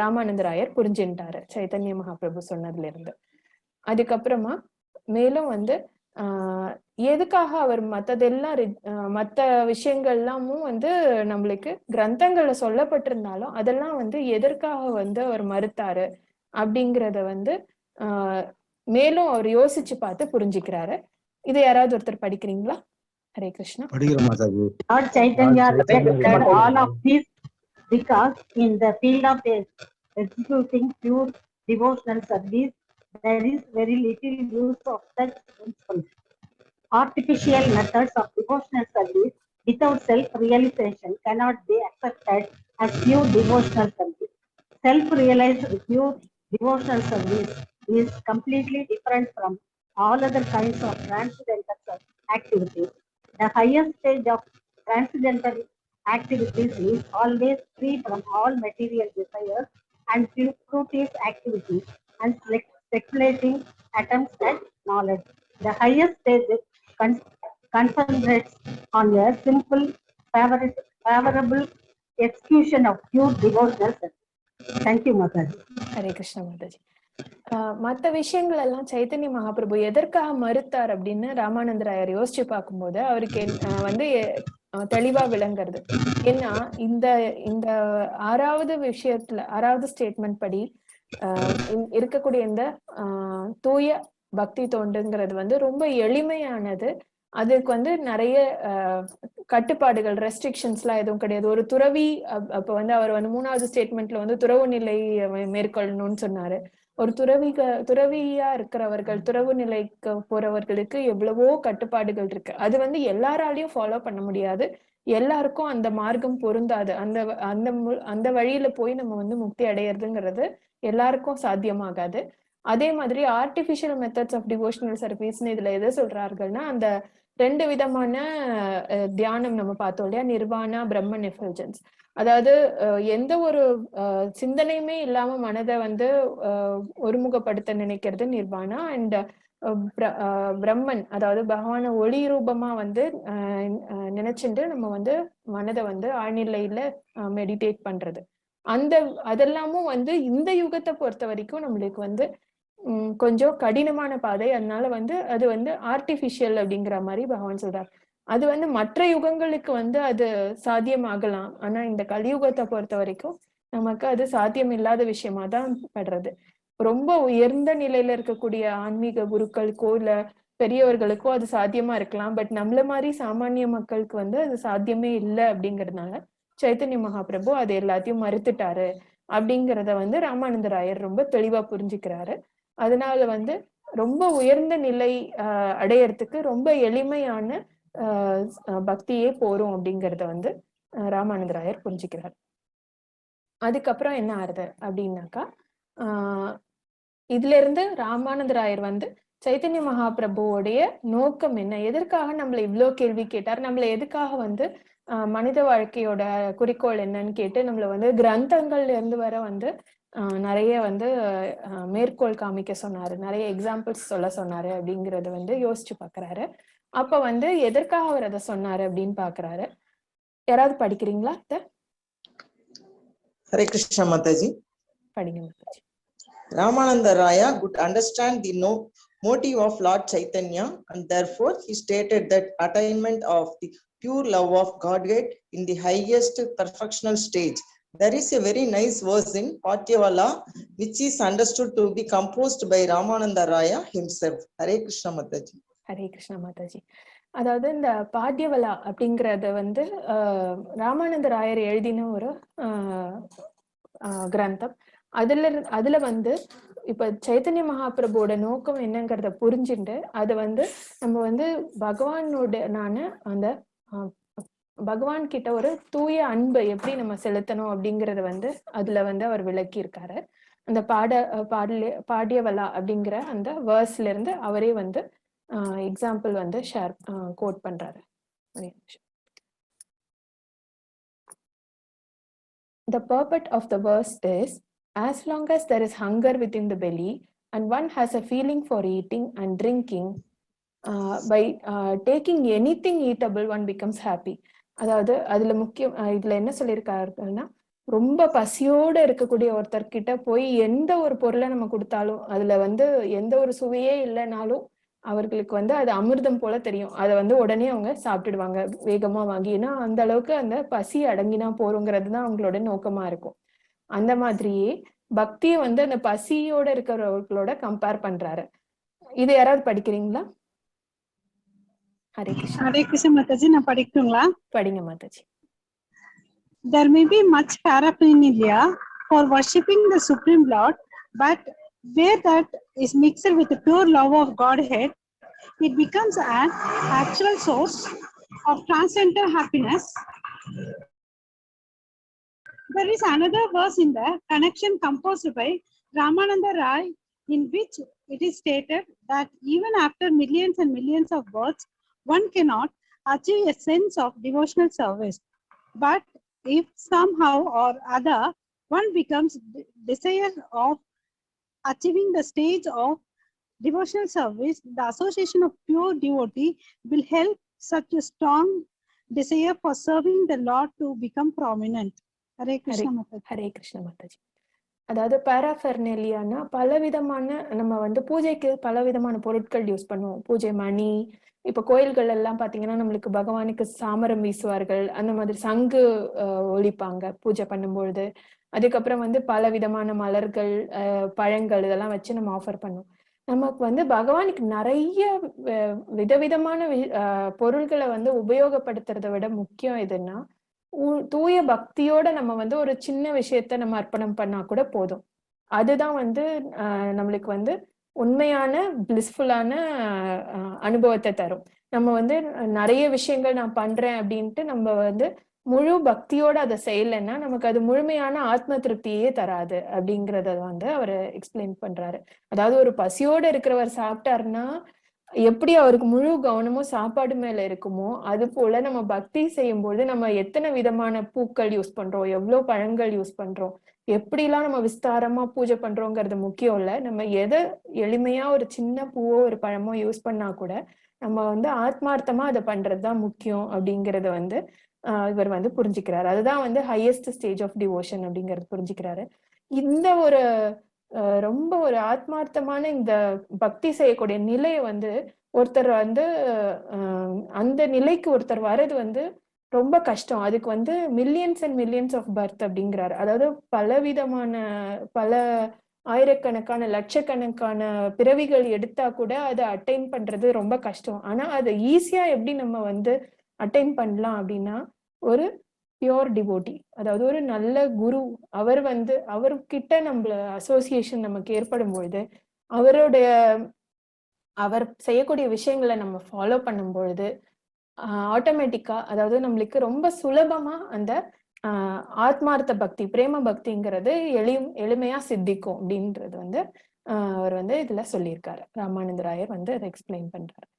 [SPEAKER 1] ராமானந்தராயர் புரிஞ்சுட்டாரு சைத்தன்ய மகாபிரபு சொன்னதுல இருந்து. அதுக்கப்புறமா மேலும் வந்து எதுக்காக அவர் மத்த விஷயங்கள் எல்லாமும் வந்து நம்மளுக்கு கிரந்தங்கள்ல சொல்லப்பட்டிருந்தாலும் அதெல்லாம் வந்து எதற்காக வந்து அவர் மறுத்தாரு அப்படிங்கிறத வந்து மேலும் அவர் யோசிச்சு பார்த்து புரிஞ்சுக்கிறாரு. இது யாராவது ஒருத்தர் படிக்கிறீங்களா? Hare Krishna.
[SPEAKER 13] Lord Chaitanya rejected all of this because in the field of executing pure devotional service, there is very little use of such principles. Artificial methods of devotional service without self-realization cannot be accepted as pure devotional service. Self-realized pure devotional service is completely different from all other kinds of transcendental activities. The highest stage of transcendental activities is always free from all material desires and fruitless activities and speculating attempts at knowledge. The highest stage concentrates on a simple, favorable execution of pure devotional service. Thank you, Mathaji.
[SPEAKER 1] Hare Krishna Mataji. மற்ற விஷயங்கள் எல்லாம் சைத்தன்ய மகாபிரபு எதற்காக மறுத்தார் அப்படின்னு ராமானந்தராயர் யோசிச்சு பார்க்கும்போது அவருக்கு வந்து தெளிவா விளங்குறது. ஏன்னா இந்த 6வது ஸ்டேட்மெண்ட் படி இருக்கக்கூடிய இந்த தூய பக்தி தொண்டுங்கிறது வந்து ரொம்ப எளிமையானது. அதுக்கு வந்து நிறைய கட்டுப்பாடுகள் ரெஸ்ட்ரிக்ஷன்ஸ் எல்லாம் எதுவும் கிடையாது. ஒரு துறவி அப்ப வந்து அவர் வந்து 3வது ஸ்டேட்மெண்ட்ல வந்து துறவு நிலை மேற்கொள்ளணும்னு சொன்னாரு. ஒரு துறவியா இருக்கிறவர்கள் துறவு நிலைக்கு போறவர்களுக்கு எவ்வளவோ கட்டுப்பாடுகள் இருக்கு. அது வந்து எல்லாராலையும் ஃபாலோ பண்ண முடியாது. எல்லாருக்கும் அந்த மார்க்கம் பொருந்தாது. அந்த வழியில போய் நம்ம வந்து முக்தி அடையிறதுங்கிறது எல்லாருக்கும் சாத்தியமாகாது. அதே மாதிரி ஆர்டிபிஷியல் மெத்தட்ஸ் ஆஃப் டிவோஷனல் சர்வீஸ்னு இதுல எதை சொல்றார்கள்னா அந்த 2 விதமான தியானம் நம்ம பார்த்தோம் இல்லையா, நிர்வாணா, பிரம்மன் எஃபல்ஜன்ஸ். அதாவது எந்த ஒரு சிந்தனையுமே இல்லாம மனதை வந்து ஒருமுகப்படுத்த நினைக்கிறது நிர்வாணா. அண்ட் பிரம்மன் அதாவது பகவான ஒளி ரூபமா வந்து நினைச்சுட்டு நம்ம வந்து மனதை வந்து ஆழ்நிலையில மெடிடேட் பண்றது. அதெல்லாமும் வந்து இந்த யுகத்தை பொறுத்த வரைக்கும் நம்மளுக்கு வந்து கொஞ்சம் கடினமான பாதை. அதனால வந்து அது வந்து ஆர்டிபிஷியல் அப்படிங்கிற மாதிரி பகவான் சொல்றார். அது வந்து மற்ற யுகங்களுக்கு வந்து அது சாத்தியமாகலாம். ஆனா இந்த கலியுகத்தை பொறுத்த வரைக்கும் நமக்கு அது சாத்தியம் இல்லாத விஷயமா தான் படுறது. ரொம்ப உயர்ந்த நிலையில இருக்கக்கூடிய ஆன்மீக குருக்களுக்கோ இல்ல பெரியவர்களுக்கோ அது சாத்தியமா இருக்கலாம். பட் நம்மள மாதிரி சாமானிய மக்களுக்கு வந்து அது சாத்தியமே இல்லை. அப்படிங்கிறதுனால சைத்தன்ய மகாபிரபு அது எல்லாத்தையும் மறுத்துட்டாரு அப்படிங்கிறத வந்து ராமானந்தராயர் ரொம்ப தெளிவா புரிஞ்சுக்கிறாரு. அதனால வந்து ரொம்ப உயர்ந்த நிலை அடையறதுக்கு ரொம்ப எளிமையான பக்தியே போரும் அப்படிங்கிறத வந்து ராமானந்தராயர் புரிஞ்சுக்கிறார். அதுக்கப்புறம் என்ன ஆறுது அப்படின்னாக்கா இதுல இருந்து ராமானந்தராயர் வந்து சைத்தன்ய மகாபிரபுவோடைய நோக்கம் என்ன, எதற்காக நம்மள இவ்வளோ கேள்வி கேட்டார், நம்மள எதுக்காக வந்து மனித வாழ்க்கையோட குறிக்கோள் என்னன்னு கேட்டு நம்மள வந்து கிரந்தங்கள்ல இருந்து வர வந்து நிறைய வந்து மேற்கோள் காமிக்க சொன்னாரு, நிறைய எக்ஸாம்பிள்ஸ் சொல்ல சொன்னாரு அப்படிங்கறத வந்து யோசிச்சு பாக்குறாரு. அப்ப வந்து எதற்காக அவர் அதை சொன்னாரு அப்படின்னு பாக்குறாரு. யாராவது படிக்கிறீங்களா?
[SPEAKER 14] Hare Krishna Mathaji.
[SPEAKER 1] படிங்க Mataji.
[SPEAKER 14] Ramananda Raya could understand the motive of Lord Chaitanya, and therefore he stated that attainment of the pure love of Godhead in the highest perfectional stage. There is a very nice verse in Patyavala which is understood to be composed by Ramananda Raya himself. Hare Krishna Mathaji.
[SPEAKER 1] Hare Krishna Mataji. அதாவது இந்த பாட்யவலா அப்படிங்கறத வந்து ராமானந்தராயர் எழுதின ஒரு கிரந்தம். அதுல வந்து இப்ப சைத்தன்ய மகாபிரபுவோட நோக்கம் என்னங்கிறத புரிஞ்சுட்டு அது வந்து நம்ம வந்து அந்த பகவான் கிட்ட ஒரு தூய அன்பை எப்படி நம்ம செலுத்தணும் அப்படிங்கறத வந்து அதுல வந்து அவர் விளக்கி இருக்காரு. அந்த பாட்யவலா அப்படிங்கிற அந்த வேர்ஸ்ல இருந்து அவரே வந்து எக்ஸாம்பிள் வந்து கோட் பண்றாரு. The purport of the verse is, as long as there is hunger within the belly and one has a feeling for eating and drinking, by taking anything eatable one becomes happy. அதாவது அதுல முக்கியம் இதுல என்ன சொல்லியிருக்காருன்னா, ரொம்ப பசியோட இருக்கக்கூடிய ஒருத்தர்கிட்ட போய் எந்த ஒரு பொருளை நம்ம கொடுத்தாலும் அதுல வந்து எந்த ஒரு சுவையே இல்லைனாலும் அவர்களுக்கு வந்து அது அமிர்தம் போல தெரியும். அதை வந்து உடனே அவங்க சாப்பிட்டுடுவாங்க வேகமா வாங்கி. ஏன்னா அந்த அளவுக்கு அந்த பசி அடங்கினா போறோங்கிறது தான் அவங்களோட நோக்கமா இருக்கும். அந்த மாதிரியே பக்தியை வந்து அந்த பசியோட இருக்கிறவர்களோட கம்பேர் பண்றாரு. இது யாராவது படிக்கிறீங்களா? ஹரே கிருஷ்ணா.
[SPEAKER 7] ஹரே கிருஷ்ண மாதாஜி, நான் படிக்கட்டுங்களா?
[SPEAKER 1] படிங்க Mataji.
[SPEAKER 7] There may be much paraphernalia for worshipping the Supreme Lord, but where that is mixed with the pure love of Godhead, it becomes an actual source of transcendental happiness. There is another verse in the connection composed by Ramananda Rai, in which it is stated that even after millions and millions of births, one cannot achieve a sense of devotional service. But if somehow or other one becomes desire of achieving the stage of devotional service, the association of pure devotee will help such a strong desire for serving the Lord to become prominent. Hare Krishna Mataji.
[SPEAKER 1] Hare Krishna Mataji. அதாவது பாராஃபெர்னேலியானா பலவிதமான, நம்ம வந்து பூஜைக்கு பலவிதமான பொருட்கள் use பண்ணுவோம். பூஜை மணி, இப்ப கோயில்கள் எல்லாம் பாத்தீங்கன்னா நம்மளுக்கு பகவானுக்கு சாமரம் வீசுவார்கள், அந்த மாதிரி சங்கு ஒலிப்பாங்க பூஜை பண்ணும்பொழுது. அதுக்கப்புறம் வந்து பலவிதமான மலர்கள், பழங்கள் இதெல்லாம் வச்சு நம்ம ஆஃபர் பண்ணுவோம். நமக்கு வந்து பகவானுக்கு நிறைய விதவிதமான பொருள்களை வந்து உபயோகப்படுத்துறதை விட முக்கியம் எதுன்னா, தூய பக்தியோட நம்ம வந்து ஒரு சின்ன விஷயத்த நம்ம அர்ப்பணம் பண்ணா கூட போதும். அதுதான் வந்து நம்மளுக்கு வந்து உண்மையான பிளிஸ்ஃபுல்லான அனுபவத்தை தரும். நம்ம வந்து நிறைய விஷயங்கள் நான் பண்றேன் அப்படின்ட்டு நம்ம வந்து முழு பக்தியோட அதை செய்யலைன்னா நமக்கு அது முழுமையான ஆத்ம திருப்தியே தராது அப்படிங்கறத வந்து அவர் எக்ஸ்பிளைன் பண்றாரு. அதாவது ஒரு பசியோட இருக்கிறவர் சாப்பிட்டாருன்னா எப்படி அவருக்கு முழு கவனமும் சாப்பாடு மேல இருக்குமோ, அது போல நம்ம பக்தி செய்யும்போது நம்ம எத்தனை விதமான பூக்கள் யூஸ் பண்றோம், எவ்வளவு பழங்கள் யூஸ் பண்றோம், எப்படிலாம் நம்ம விஸ்தாரமா பூஜை பண்றோங்கிறது முக்கியம் இல்ல. நம்ம எதை எளிமையா ஒரு சின்ன பூவோ ஒரு பழமோ யூஸ் பண்ணா கூட நம்ம வந்து ஆத்மார்த்தமா அதை பண்றதுதான் முக்கியம் அப்படிங்கறத வந்து இவர் வந்து புரிஞ்சுக்கிறாரு. அதுதான் வந்து ஹையஸ்ட் ஸ்டேஜ் ஆஃப் டிவோஷன் அப்படிங்கறது புரிஞ்சுக்கிறாரு. இந்த ஒரு ரொம்ப ஒரு ஆத்மார்த்தமான இந்த பக்தி செய்யக்கூடிய நிலையை வந்து ஒருத்தர் வந்து அந்த நிலைக்கு ஒருத்தர் வர்றது வந்து ரொம்ப கஷ்டம். அதுக்கு வந்து millions and millions of birth அப்படிங்கிறாரு. அதாவது பலவிதமான பல ஆயிரக்கணக்கான லட்சக்கணக்கான பிறவிகள் எடுத்தா கூட அதை அட்டைன் பண்றது ரொம்ப கஷ்டம். ஆனா அதை ஈஸியா எப்படி நம்ம வந்து அட்டைன் பண்ணலாம் அப்படின்னா, ஒரு பியோர் டிவோட்டி, அதாவது ஒரு நல்ல குரு, அவர் வந்து அவர்கிட்ட நம்மள அசோசியேஷன் நமக்கு ஏற்படும் பொழுது அவர் செய்யக்கூடிய விஷயங்களை நம்ம ஃபாலோ பண்ணும் பொழுது ஆட்டோமேட்டிக்கா, அதாவது நம்மளுக்கு ரொம்ப சுலபமா அந்த ஆத்மார்த்த பக்தி, பிரேம பக்திங்கிறது எளிமையா சித்திக்கும் அப்படின்றது வந்து அவர் வந்து இதுல சொல்லியிருக்காரு. ராமானந்த ராயர் வந்து அதை எக்ஸ்பிளைன் பண்றாரு.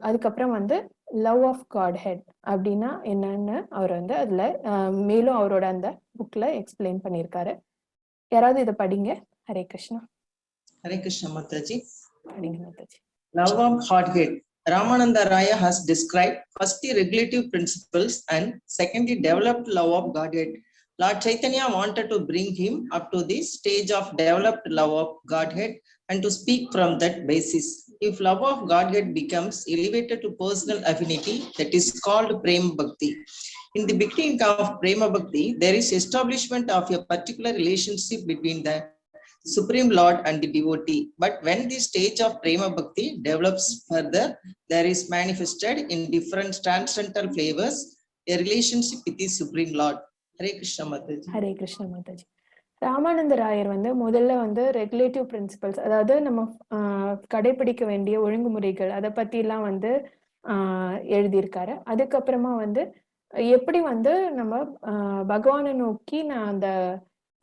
[SPEAKER 1] அதுக்கப்புறம் வந்து லவ் ஆஃப் காட் ஹெட் அப்படின்னா என்னன்னு அவர் வந்து அதுல மேலும் அவரோட அந்த புக்ல எக்ஸ்பிளைன் பண்ணியிருக்காரு. யாராவது இதை படிங்க. Hare Krishna.
[SPEAKER 14] Hare Krishna Mataji.
[SPEAKER 1] படிங்க Mataji.
[SPEAKER 14] Love of Godhead. Ramananda Raya has described first the regulative principles and secondly developed love of Godhead. Lord Chaitanya wanted to bring him up to the stage of developed love of Godhead and to speak from that basis. If love of Godhead becomes elevated to personal affinity, that is called Prema Bhakti. In the beginning of Prema Bhakti, there is establishment of a particular relationship between the Supreme Lord and the devotee. But when the stage of Prema Bhakti develops further, there is manifested in different transcendental flavors a relationship with the Supreme Lord. Hare Krishna Mataji.
[SPEAKER 1] Hare Krishna Mataji. Ramananda Rayar வந்து முதல்ல வந்து regulative principles, அதாவது நம்ம கடைபிடிக்க வேண்டிய ஒழுங்குமுறைகள், அதை பத்தி எல்லாம் வந்து எழுதியிருக்காரு. அதுக்கப்புறமா வந்து எப்படி வந்து நம்ம பகவானை நோக்கி நான் அந்த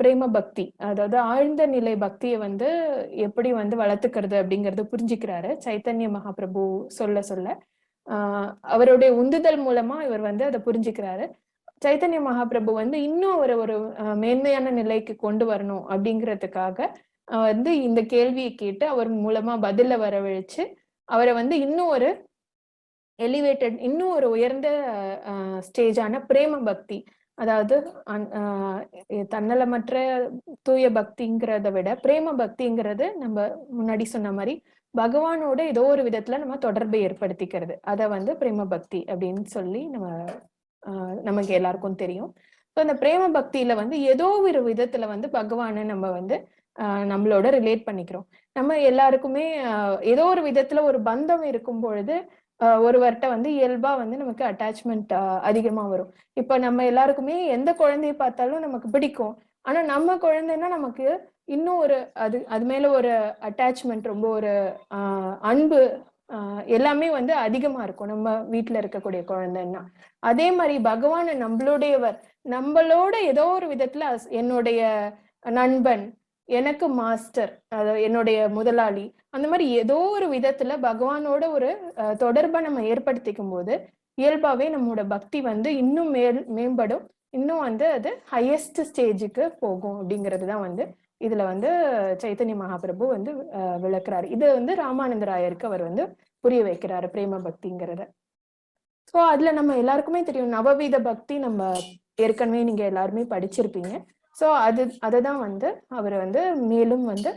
[SPEAKER 1] பிரேம பக்தி, அதாவது ஆழ்ந்த நிலை பக்தியை வந்து எப்படி வந்து வளர்த்துக்கிறது அப்படிங்கறது புரிஞ்சுக்கிறாரு. சைத்தன்ய மகாபிரபு சொல்ல அவருடைய உந்துதல் மூலமா இவர் வந்து அதை புரிஞ்சுக்கிறாரு. சைத்தன்ய மகாபிரபு வந்து இன்னும் ஒரு மேன்மையான நிலைக்கு கொண்டு வரணும் அப்படிங்கிறதுக்காக வந்து இந்த கேள்வியை கேட்டு அவர் மூலமா பதில வரவழைச்சு அவரை வந்து இன்னும் ஒரு எலிவேட்டட், இன்னும் ஒரு உயர்ந்த ஸ்டேஜான பிரேம பக்தி, அதாவது தன்னலமற்ற தூய பக்திங்கிறத விட பிரேம பக்திங்கிறது நம்ம முன்னாடி சொன்ன மாதிரி பகவானோட ஏதோ ஒரு விதத்துல நம்ம தொடர்பை ஏற்படுத்திக்கிறது. அதை வந்து பிரேம பக்தி அப்படின்னு சொல்லி நமக்கு எல்லாருக்கும் தெரியும். ஸோ அந்த பிரேம பக்தியில வந்து ஏதோ ஒரு விதத்துல வந்து பகவானை நம்ம வந்து நம்மளோட ரிலேட் பண்ணிக்கிறோம். நம்ம எல்லாருக்குமே ஏதோ ஒரு விதத்துல ஒரு பந்தம் இருக்கும் பொழுது ஒருவர்கிட்ட வந்து இயல்பா வந்து நமக்கு அட்டாச்மெண்ட் அதிகமா வரும். இப்ப நம்ம எல்லாருக்குமே எந்த குழந்தைய பார்த்தாலும் நமக்கு பிடிக்கும். ஆனா நம்ம குழந்தைன்னா நமக்கு இன்னும் ஒரு அது மேல ஒரு அட்டாச்மெண்ட், ரொம்ப ஒரு அன்பு எல்லாமே வந்து அதிகமா இருக்கும் நம்ம வீட்டுல இருக்கக்கூடிய குழந்தைன்னா. அதே மாதிரி பகவான் நம்மளுடையவர், நம்மளோட ஏதோ ஒரு விதத்துல என்னுடைய நண்பன், எனக்கு மாஸ்டர், அதாவது என்னுடைய முதலாளி, அந்த மாதிரி ஏதோ ஒரு விதத்துல பகவானோட ஒரு தொடர்பை நம்ம ஏற்படுத்திக்கும் போது இயல்பாவே நம்மளோட பக்தி வந்து இன்னும் மேம்படும், இன்னும் வந்து அது ஹையஸ்ட் ஸ்டேஜுக்கு போகும் அப்படிங்கிறது தான் வந்து இதுல வந்து சைத்தன்ய மகாபிரபு வந்து விளக்குறாரு. இது வந்து ராமானந்தராயருக்கு அவர் வந்து புரிய வைக்கிறாரு பிரேம பக்திங்கிறத. ஸோ அதுல நம்ம எல்லாருக்குமே தெரியும் நவவித பக்தி, நம்ம ஏற்கனவே நீங்க எல்லாருமே படிச்சிருப்பீங்க. ஸோ அதுதான் வந்து அவர் வந்து மேலும் வந்து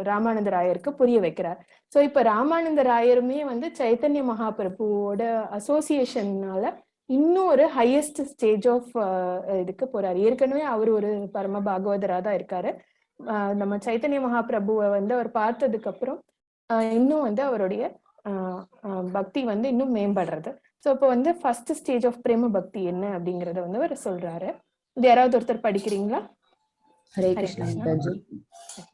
[SPEAKER 1] ராமானந்தராயருக்கு புரிய வைக்கிறார். ஸோ இப்ப ராமானந்தராயருமே வந்து சைத்தன்ய மகாபிரபுவோட அசோசியேஷன்னால இன்னும் ஒரு ஹையஸ்ட் ஸ்டேஜ் ஆஃப் இதுக்கு போறாரு. ஏற்கனவே அவர் ஒரு பரம பாகவதரா தான் இருக்காரு. நம்ம சைத்தன்ய மகாபிரபுவை வந்து அவர் பார்த்ததுக்கு அப்புறம் இன்னும் வந்து அவருடைய பக்தி வந்து இன்னும் மேம்படுறது. ஸோ இப்போ வந்து ஃபர்ஸ்ட் ஸ்டேஜ் ஆஃப் பிரேம பக்தி என்ன அப்படிங்கறத வந்து அவர் சொல்றாரு. இது யாராவது ஒருத்தர் படிக்கிறீங்களா?
[SPEAKER 11] Hare Krishna Mathaji.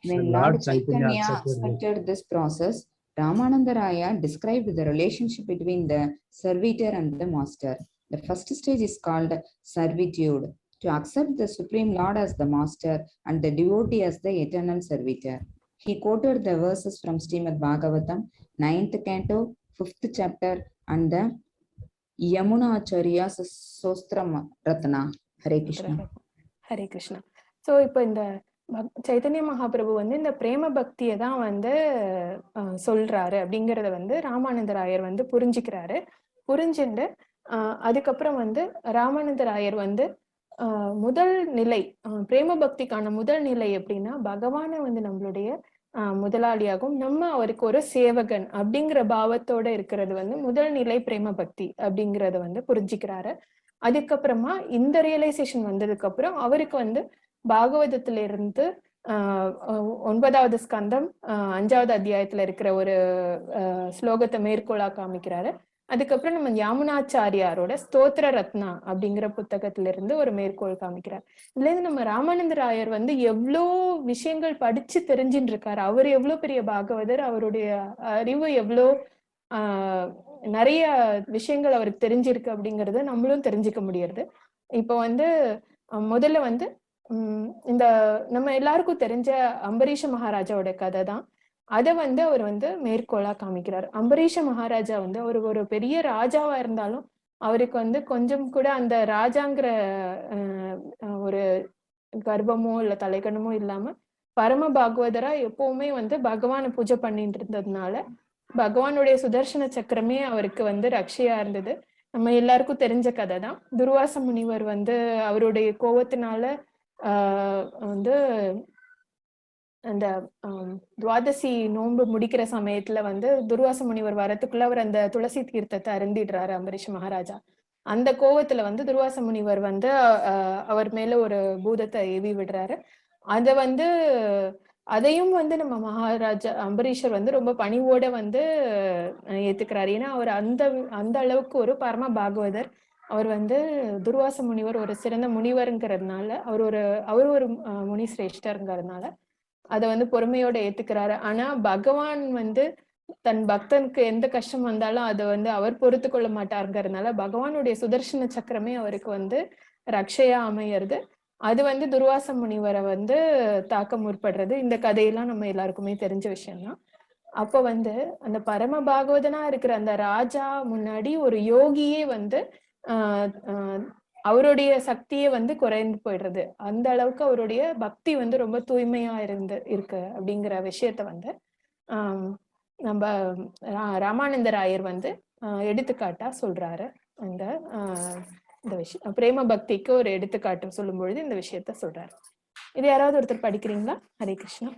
[SPEAKER 11] When Lord Chaitanya accepted this process, Ramananda Raya described the relationship between the servitor and the master. The first stage is called servitude, to accept the Supreme Lord as the master and the devotee as the eternal servitor. He quoted the verses from Srimad Bhagavatam, 9th canto, 5th chapter, and the Yamuna Acharya's Sostram Ratna. Hare Krishna.
[SPEAKER 1] Hare Krishna. So இப்போ இந்த சைத்தன்ய மகாபிரபு வந்து இந்த பிரேம பக்தியை தான் வந்து சொல்றாரு அப்படிங்கிறத வந்து ராமானந்தராயர் வந்து புரிஞ்சுக்கிறாரு. புரிஞ்சுட்டு அதுக்கப்புறம் வந்து ராமானந்தராயர் வந்து முதல் நிலை பிரேம பக்திக்கான முதல் நிலை எப்படின்னா பகவானை வந்து நம்மளுடைய முதலாளியாகவும் நம்ம அவருக்கு ஒரு சேவகன் அப்படிங்கிற பாவத்தோட இருக்கிறது வந்து முதல் நிலை பிரேம பக்தி அப்படிங்கிறத வந்து புரிஞ்சுக்கிறாரு. அதுக்கப்புறமா இந்த ரியலைசேஷன் வந்ததுக்கு அப்புறம் அவருக்கு வந்து பாகவதத்துல இருந்து 9வது ஸ்கந்தம் 5வது அத்தியாயத்துல இருக்கிற ஒரு ஸ்லோகத்தை மேற்கோளா காமிக்கிறாரு. அதுக்கப்புறம் நம்ம யாமுனாச்சாரியாரோட ஸ்தோத்திர ரத்னா அப்படிங்கிற புத்தகத்துல இருந்து ஒரு மேற்கோள் காமிக்கிறார். இதுல இருந்து நம்ம ராமானந்தராயர் வந்து எவ்வளோ விஷயங்கள் படிச்சு தெரிஞ்சுட்டு இருக்காரு. அவர் எவ்வளவு பெரிய பாகவதர், அவருடைய அறிவு எவ்வளோ நிறைய விஷயங்கள் அவருக்கு தெரிஞ்சிருக்கு அப்படிங்கறத நம்மளும் தெரிஞ்சுக்க முடியாது. இப்போ வந்து முதல்ல வந்து இந்த நம்ம எல்லாருக்கும் தெரிஞ்ச அம்பரீஷ மகாராஜாவோட கதை தான். அதை வந்து அவர் வந்து மேற்கோளா காமிக்கிறார். அம்பரீஷ மகாராஜா வந்து அவர் ஒரு பெரிய ராஜாவா இருந்தாலும் அவருக்கு வந்து கொஞ்சம் கூட அந்த ராஜாங்கிற ஒரு கர்ப்பமோ இல்ல தலைக்கணமோ இல்லாம பரம பாகவதரா எப்பவுமே வந்து பகவானை பூஜை பண்ணிட்டு இருந்ததுனால பகவானுடைய சுதர்சன சக்கரமே அவருக்கு வந்து ரட்சையா இருந்தது. நம்ம எல்லாருக்கும் தெரிஞ்ச கதை தான். துர்வாச முனிவர் வந்து அவருடைய கோபத்தினால வந்து அந்த துவாதசி நோன்பு முடிக்கிற சமயத்துல வந்து துர்வாச முனிவர் வரத்துக்குள்ள அவர் அந்த துளசி தீர்த்தத்தை அருந்திடுறாரு அம்பரீஷ் மகாராஜா. அந்த கோவத்துல வந்து துர்வாச முனிவர் வந்து அவர் மேல ஒரு பூதத்தை ஏவி விடுறாரு. அத வந்து அதையும் வந்து நம்ம மகாராஜா அம்பரீஷர் வந்து ரொம்ப பணிவோட வந்து ஏத்துக்கிறாரு. ஏன்னா அவர் அந்த அளவுக்கு ஒரு பரம பாகவதர். அவர் வந்து துர்வாச முனிவர் ஒரு சிறந்த முனிவருங்கிறதுனால அவர் ஒரு முனி சிரேஷ்டருங்கிறதுனால அதை வந்து பொறுமையோட ஏத்துக்கிறாரு. ஆனா பகவான் வந்து தன் பக்தனுக்கு எந்த கஷ்டம் வந்தாலும் அதை வந்து அவர் பொறுத்து கொள்ள மாட்டாருங்கிறதுனால பகவானுடைய சுதர்சன சக்கரமே அவருக்கு வந்து ரக்ஷையா அமையிறது. அது வந்து துர்வாச முனிவரை வந்து தாக்க முற்படுறது. இந்த கதையெல்லாம் நம்ம எல்லாருக்குமே தெரிஞ்ச விஷயம்தான். அப்ப வந்து அந்த பரம பாகவதனா இருக்கிற அந்த ராஜா முன்னாடி ஒரு யோகியே வந்து அவருடைய சக்தியே வந்து குறைந்து போயிடுறது. அந்த அளவுக்கு அவருடைய பக்தி வந்து ரொம்ப தூய்மையா இருக்கு அப்படிங்கிற விஷயத்த வந்து நம்ம ராமானந்தர் ஆயர் வந்து எடுத்துக்காட்டா சொல்றாரு. அந்த இந்த விஷயம் பிரேம பக்திக்கு ஒரு எடுத்துக்காட்டு சொல்லும் பொழுது இந்த விஷயத்த சொல்றாரு. இது யாராவது ஒருத்தர் படிக்கிறீங்களா? Hare Krishna.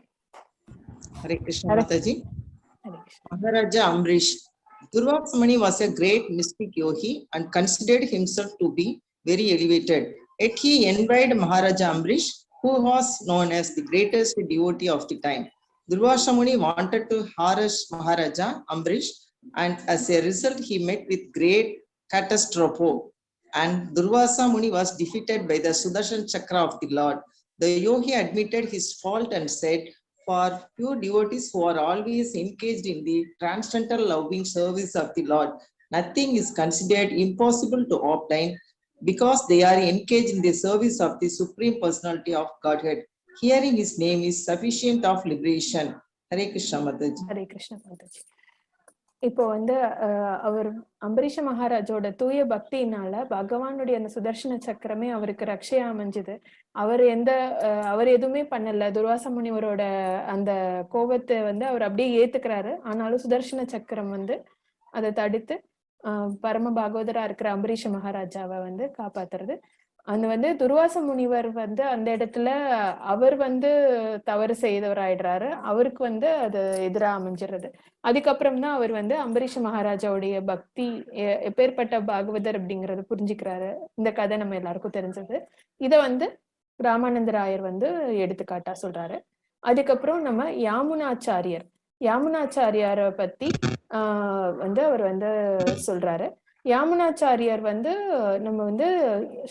[SPEAKER 14] Hare Krishna Mathaji.
[SPEAKER 1] Hare Krishna.
[SPEAKER 14] Maharaja Amrish. Durvasa Muni was a great mystic yogi and considered himself to be very elevated. Yet he envied Maharaja Amrish, who was known as the greatest devotee of the time. Durvasa Muni wanted to harass Maharaja Amrish, and as a result he met with great catastrophe. And Durvasa Muni was defeated by the Sudarshan Chakra of the Lord. The yogi admitted his fault and said, for pure devotees who are always engaged in the transcendental loving service of the Lord, nothing is considered impossible to obtain because they are engaged in the service of the Supreme Personality of Godhead. Hearing his name is sufficient of liberation. Hare Krishna Mathaji.
[SPEAKER 1] Hare Krishna Mataji. இப்போ வந்து அவர் அம்பரீஷ மகாராஜோட தூய பக்தியினால பகவானுடைய அந்த சுதர்சன சக்கரமே அவருக்கு ரட்சையா அமைஞ்சது. அவர் எதுவுமே பண்ணல. துர்வாச முனிவரோட அந்த கோபத்தை வந்து அவர் அப்படியே ஏத்துக்கிறாரு. ஆனாலும் சுதர்சன சக்கரம் வந்து அதை தடுத்து பரம பாகவதரா இருக்கிற அம்பரீஷ மகாராஜாவை வந்து காப்பாத்துறது. அந்த வந்து துர்வாச முனிவர் வந்து அந்த இடத்துல அவர் வந்து தவறு செய்தவராயிடுறாரு. அவருக்கு வந்து அது எதிரா அமைஞ்சிடுறது. அதுக்கப்புறம் தான் அவர் வந்து அம்பரீஷ மகாராஜாவுடைய பக்தி எப்பேற்பட்ட பாகவதர் அப்படிங்கறத புரிஞ்சுக்கிறாரு. இந்த கதை நம்ம எல்லாருக்கும் தெரிஞ்சது. இத வந்து ராமானந்தர் ஆயர் வந்து எடுத்துக்காட்டா சொல்றாரு. அதுக்கப்புறம் நம்ம யாமுனாச்சாரியாரை பத்தி வந்து அவர் வந்து சொல்றாரு. யாமுனாச்சாரியார் வந்து நம்ம வந்து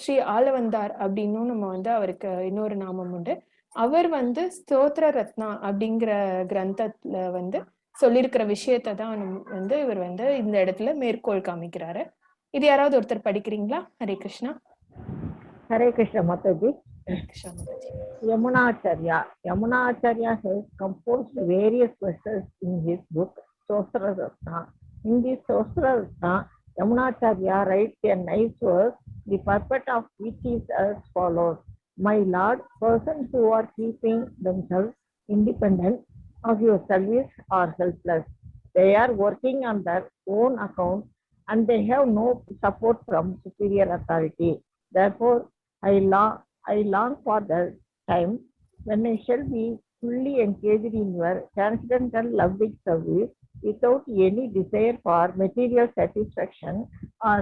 [SPEAKER 1] ஸ்ரீ ஆளவந்தார் அப்படின்னும் நம்ம வந்து அவருக்கு இன்னொரு நாமம் உண்டு. அவர் வந்து ஸ்தோத்திர ரத்னா அப்படிங்கிற கிரந்தத்துல வந்து சொல்லியிருக்கிற விஷயத்தை தான் வந்து இவர் வந்து இந்த இடத்துல மேற்கோள் காமிக்கிறாரு. இது யாராவது ஒருத்தர் படிக்கிறீங்களா? Hare Krishna.
[SPEAKER 2] Hare Krishna Mathaji.
[SPEAKER 1] Hare Krishna Mataji.
[SPEAKER 2] Yamunacharya has composed various verses in his book Sostra Ratna. In this Sostra Ratna, Yamunacharya writes a nice verse, the purport of which is as follows. My Lord, persons who are keeping themselves independent of your service are helpless. They are working on their own account and they have no support from superior authority. Therefore, I long for the time when I shall be fully engaged in your transcendental loving service without any desire for material satisfaction or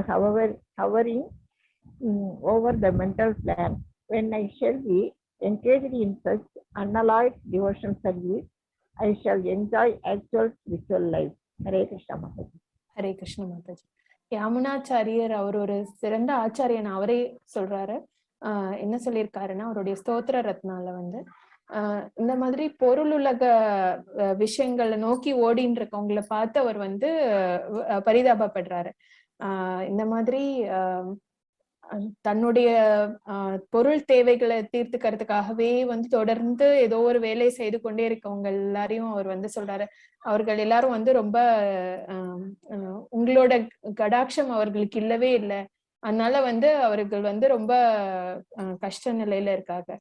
[SPEAKER 2] hovering over the mental plan. When I shall be engaged in such unalloyed devotion service, I shall enjoy actual spiritual life. Hare Krishna Mataji.
[SPEAKER 1] Hare Krishna Mataji. Yamunacharyar அவர் ஒரு சிறந்த ஆச்சாரியன் அவரே சொல்றாரு. என்ன சொல்லியிருக்காருன்னா, அவருடைய ஸ்தோத்திர ரத்னால வந்து இந்த மாதிரி பொருளுலக விஷயங்களை நோக்கி ஓடின்னு இருக்கவங்களை பார்த்து அவர் வந்து பரிதாபப்படுறாரு. இந்த மாதிரி தன்னுடைய பொருள் தேவைகளை தீர்த்துக்கிறதுக்காகவே வந்து தொடர்ந்து ஏதோ ஒரு வேலை செய்து கொண்டே இருக்கவங்க எல்லாரையும் அவர் வந்து சொல்றாரு. அவர்கள் எல்லாரும் வந்து ரொம்ப உங்களோட கடாட்சம் அவர்களுக்கு இல்லவே இல்லை, அதனால வந்து அவர்கள் வந்து ரொம்ப கஷ்ட நிலையில இருக்காங்க.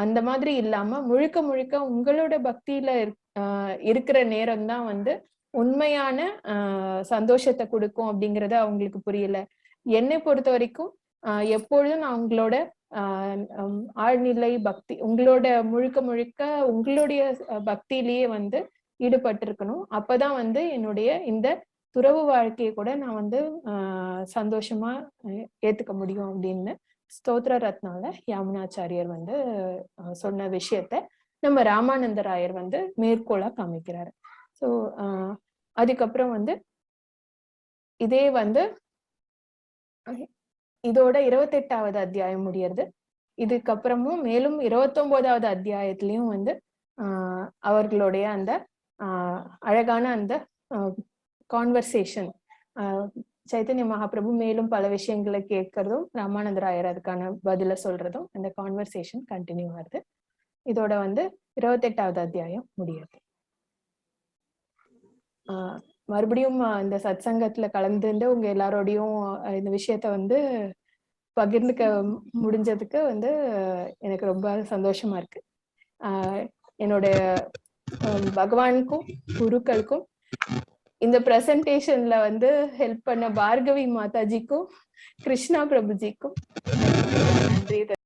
[SPEAKER 1] அந்த மாதிரி இல்லாம முழுக்க முழுக்க உங்களோட பக்தியில இருக்கிற நேரம் தான் வந்து உண்மையான சந்தோஷத்தை கொடுக்கும் அப்படிங்கறது அவங்களுக்கு புரியல. என்னை பொறுத்த வரைக்கும் எப்பொழுதும் நான் உங்களோட ஆழ்நிலை பக்தி, உங்களோட முழுக்க முழுக்க உங்களுடைய பக்தியிலேயே வந்து ஈடுபட்டு இருக்கணும். அப்பதான் வந்து என்னுடைய இந்த துறவு வாழ்க்கையை கூட நான் வந்து சந்தோஷமா ஏத்துக்க முடியும் அப்படின்னு ஸ்தோத்திர ரத்னால யாமுனாச்சாரியர் வந்து சொன்ன விஷயத்த நம்ம ராமானந்தர் ஆயர் வந்து மேற்கோளா காமிக்கிறாரு. ஸோ அதுக்கப்புறம் வந்து இதே வந்து இதோட 28வது அத்தியாயம் முடியறது. இதுக்கப்புறமும் மேலும் 29வது அத்தியாயத்திலையும் வந்து அவர்களுடைய அந்த அழகான அந்த கான்வர்சேஷன், சைத்தன்ய மகாபிரபு மேலும் பல விஷயங்களை கேட்கறதும் ராமானந்தர் ஆயர் அதுக்கான பதில சொல்றதும் அந்த கான்வர்சேஷன் கண்டினியூ ஆகுது. இதோட வந்து 28வது அத்தியாயம் முடியாது. மறுபடியும் இந்த சத் சங்கத்துல கலந்துட்டு உங்க எல்லாரோடையும் இந்த விஷயத்த வந்து பகிர்ந்துக்க முடிஞ்சதுக்கு வந்து எனக்கு ரொம்ப சந்தோஷமா இருக்கு. என்னோட பகவானுக்கும் குருக்களுக்கும் இந்த பிரசன்டேஷன்ல வந்து ஹெல்ப் பண்ண பார்கவி மாதாஜிக்கும் கிருஷ்ணா பிரபுஜிக்கும் நன்றி.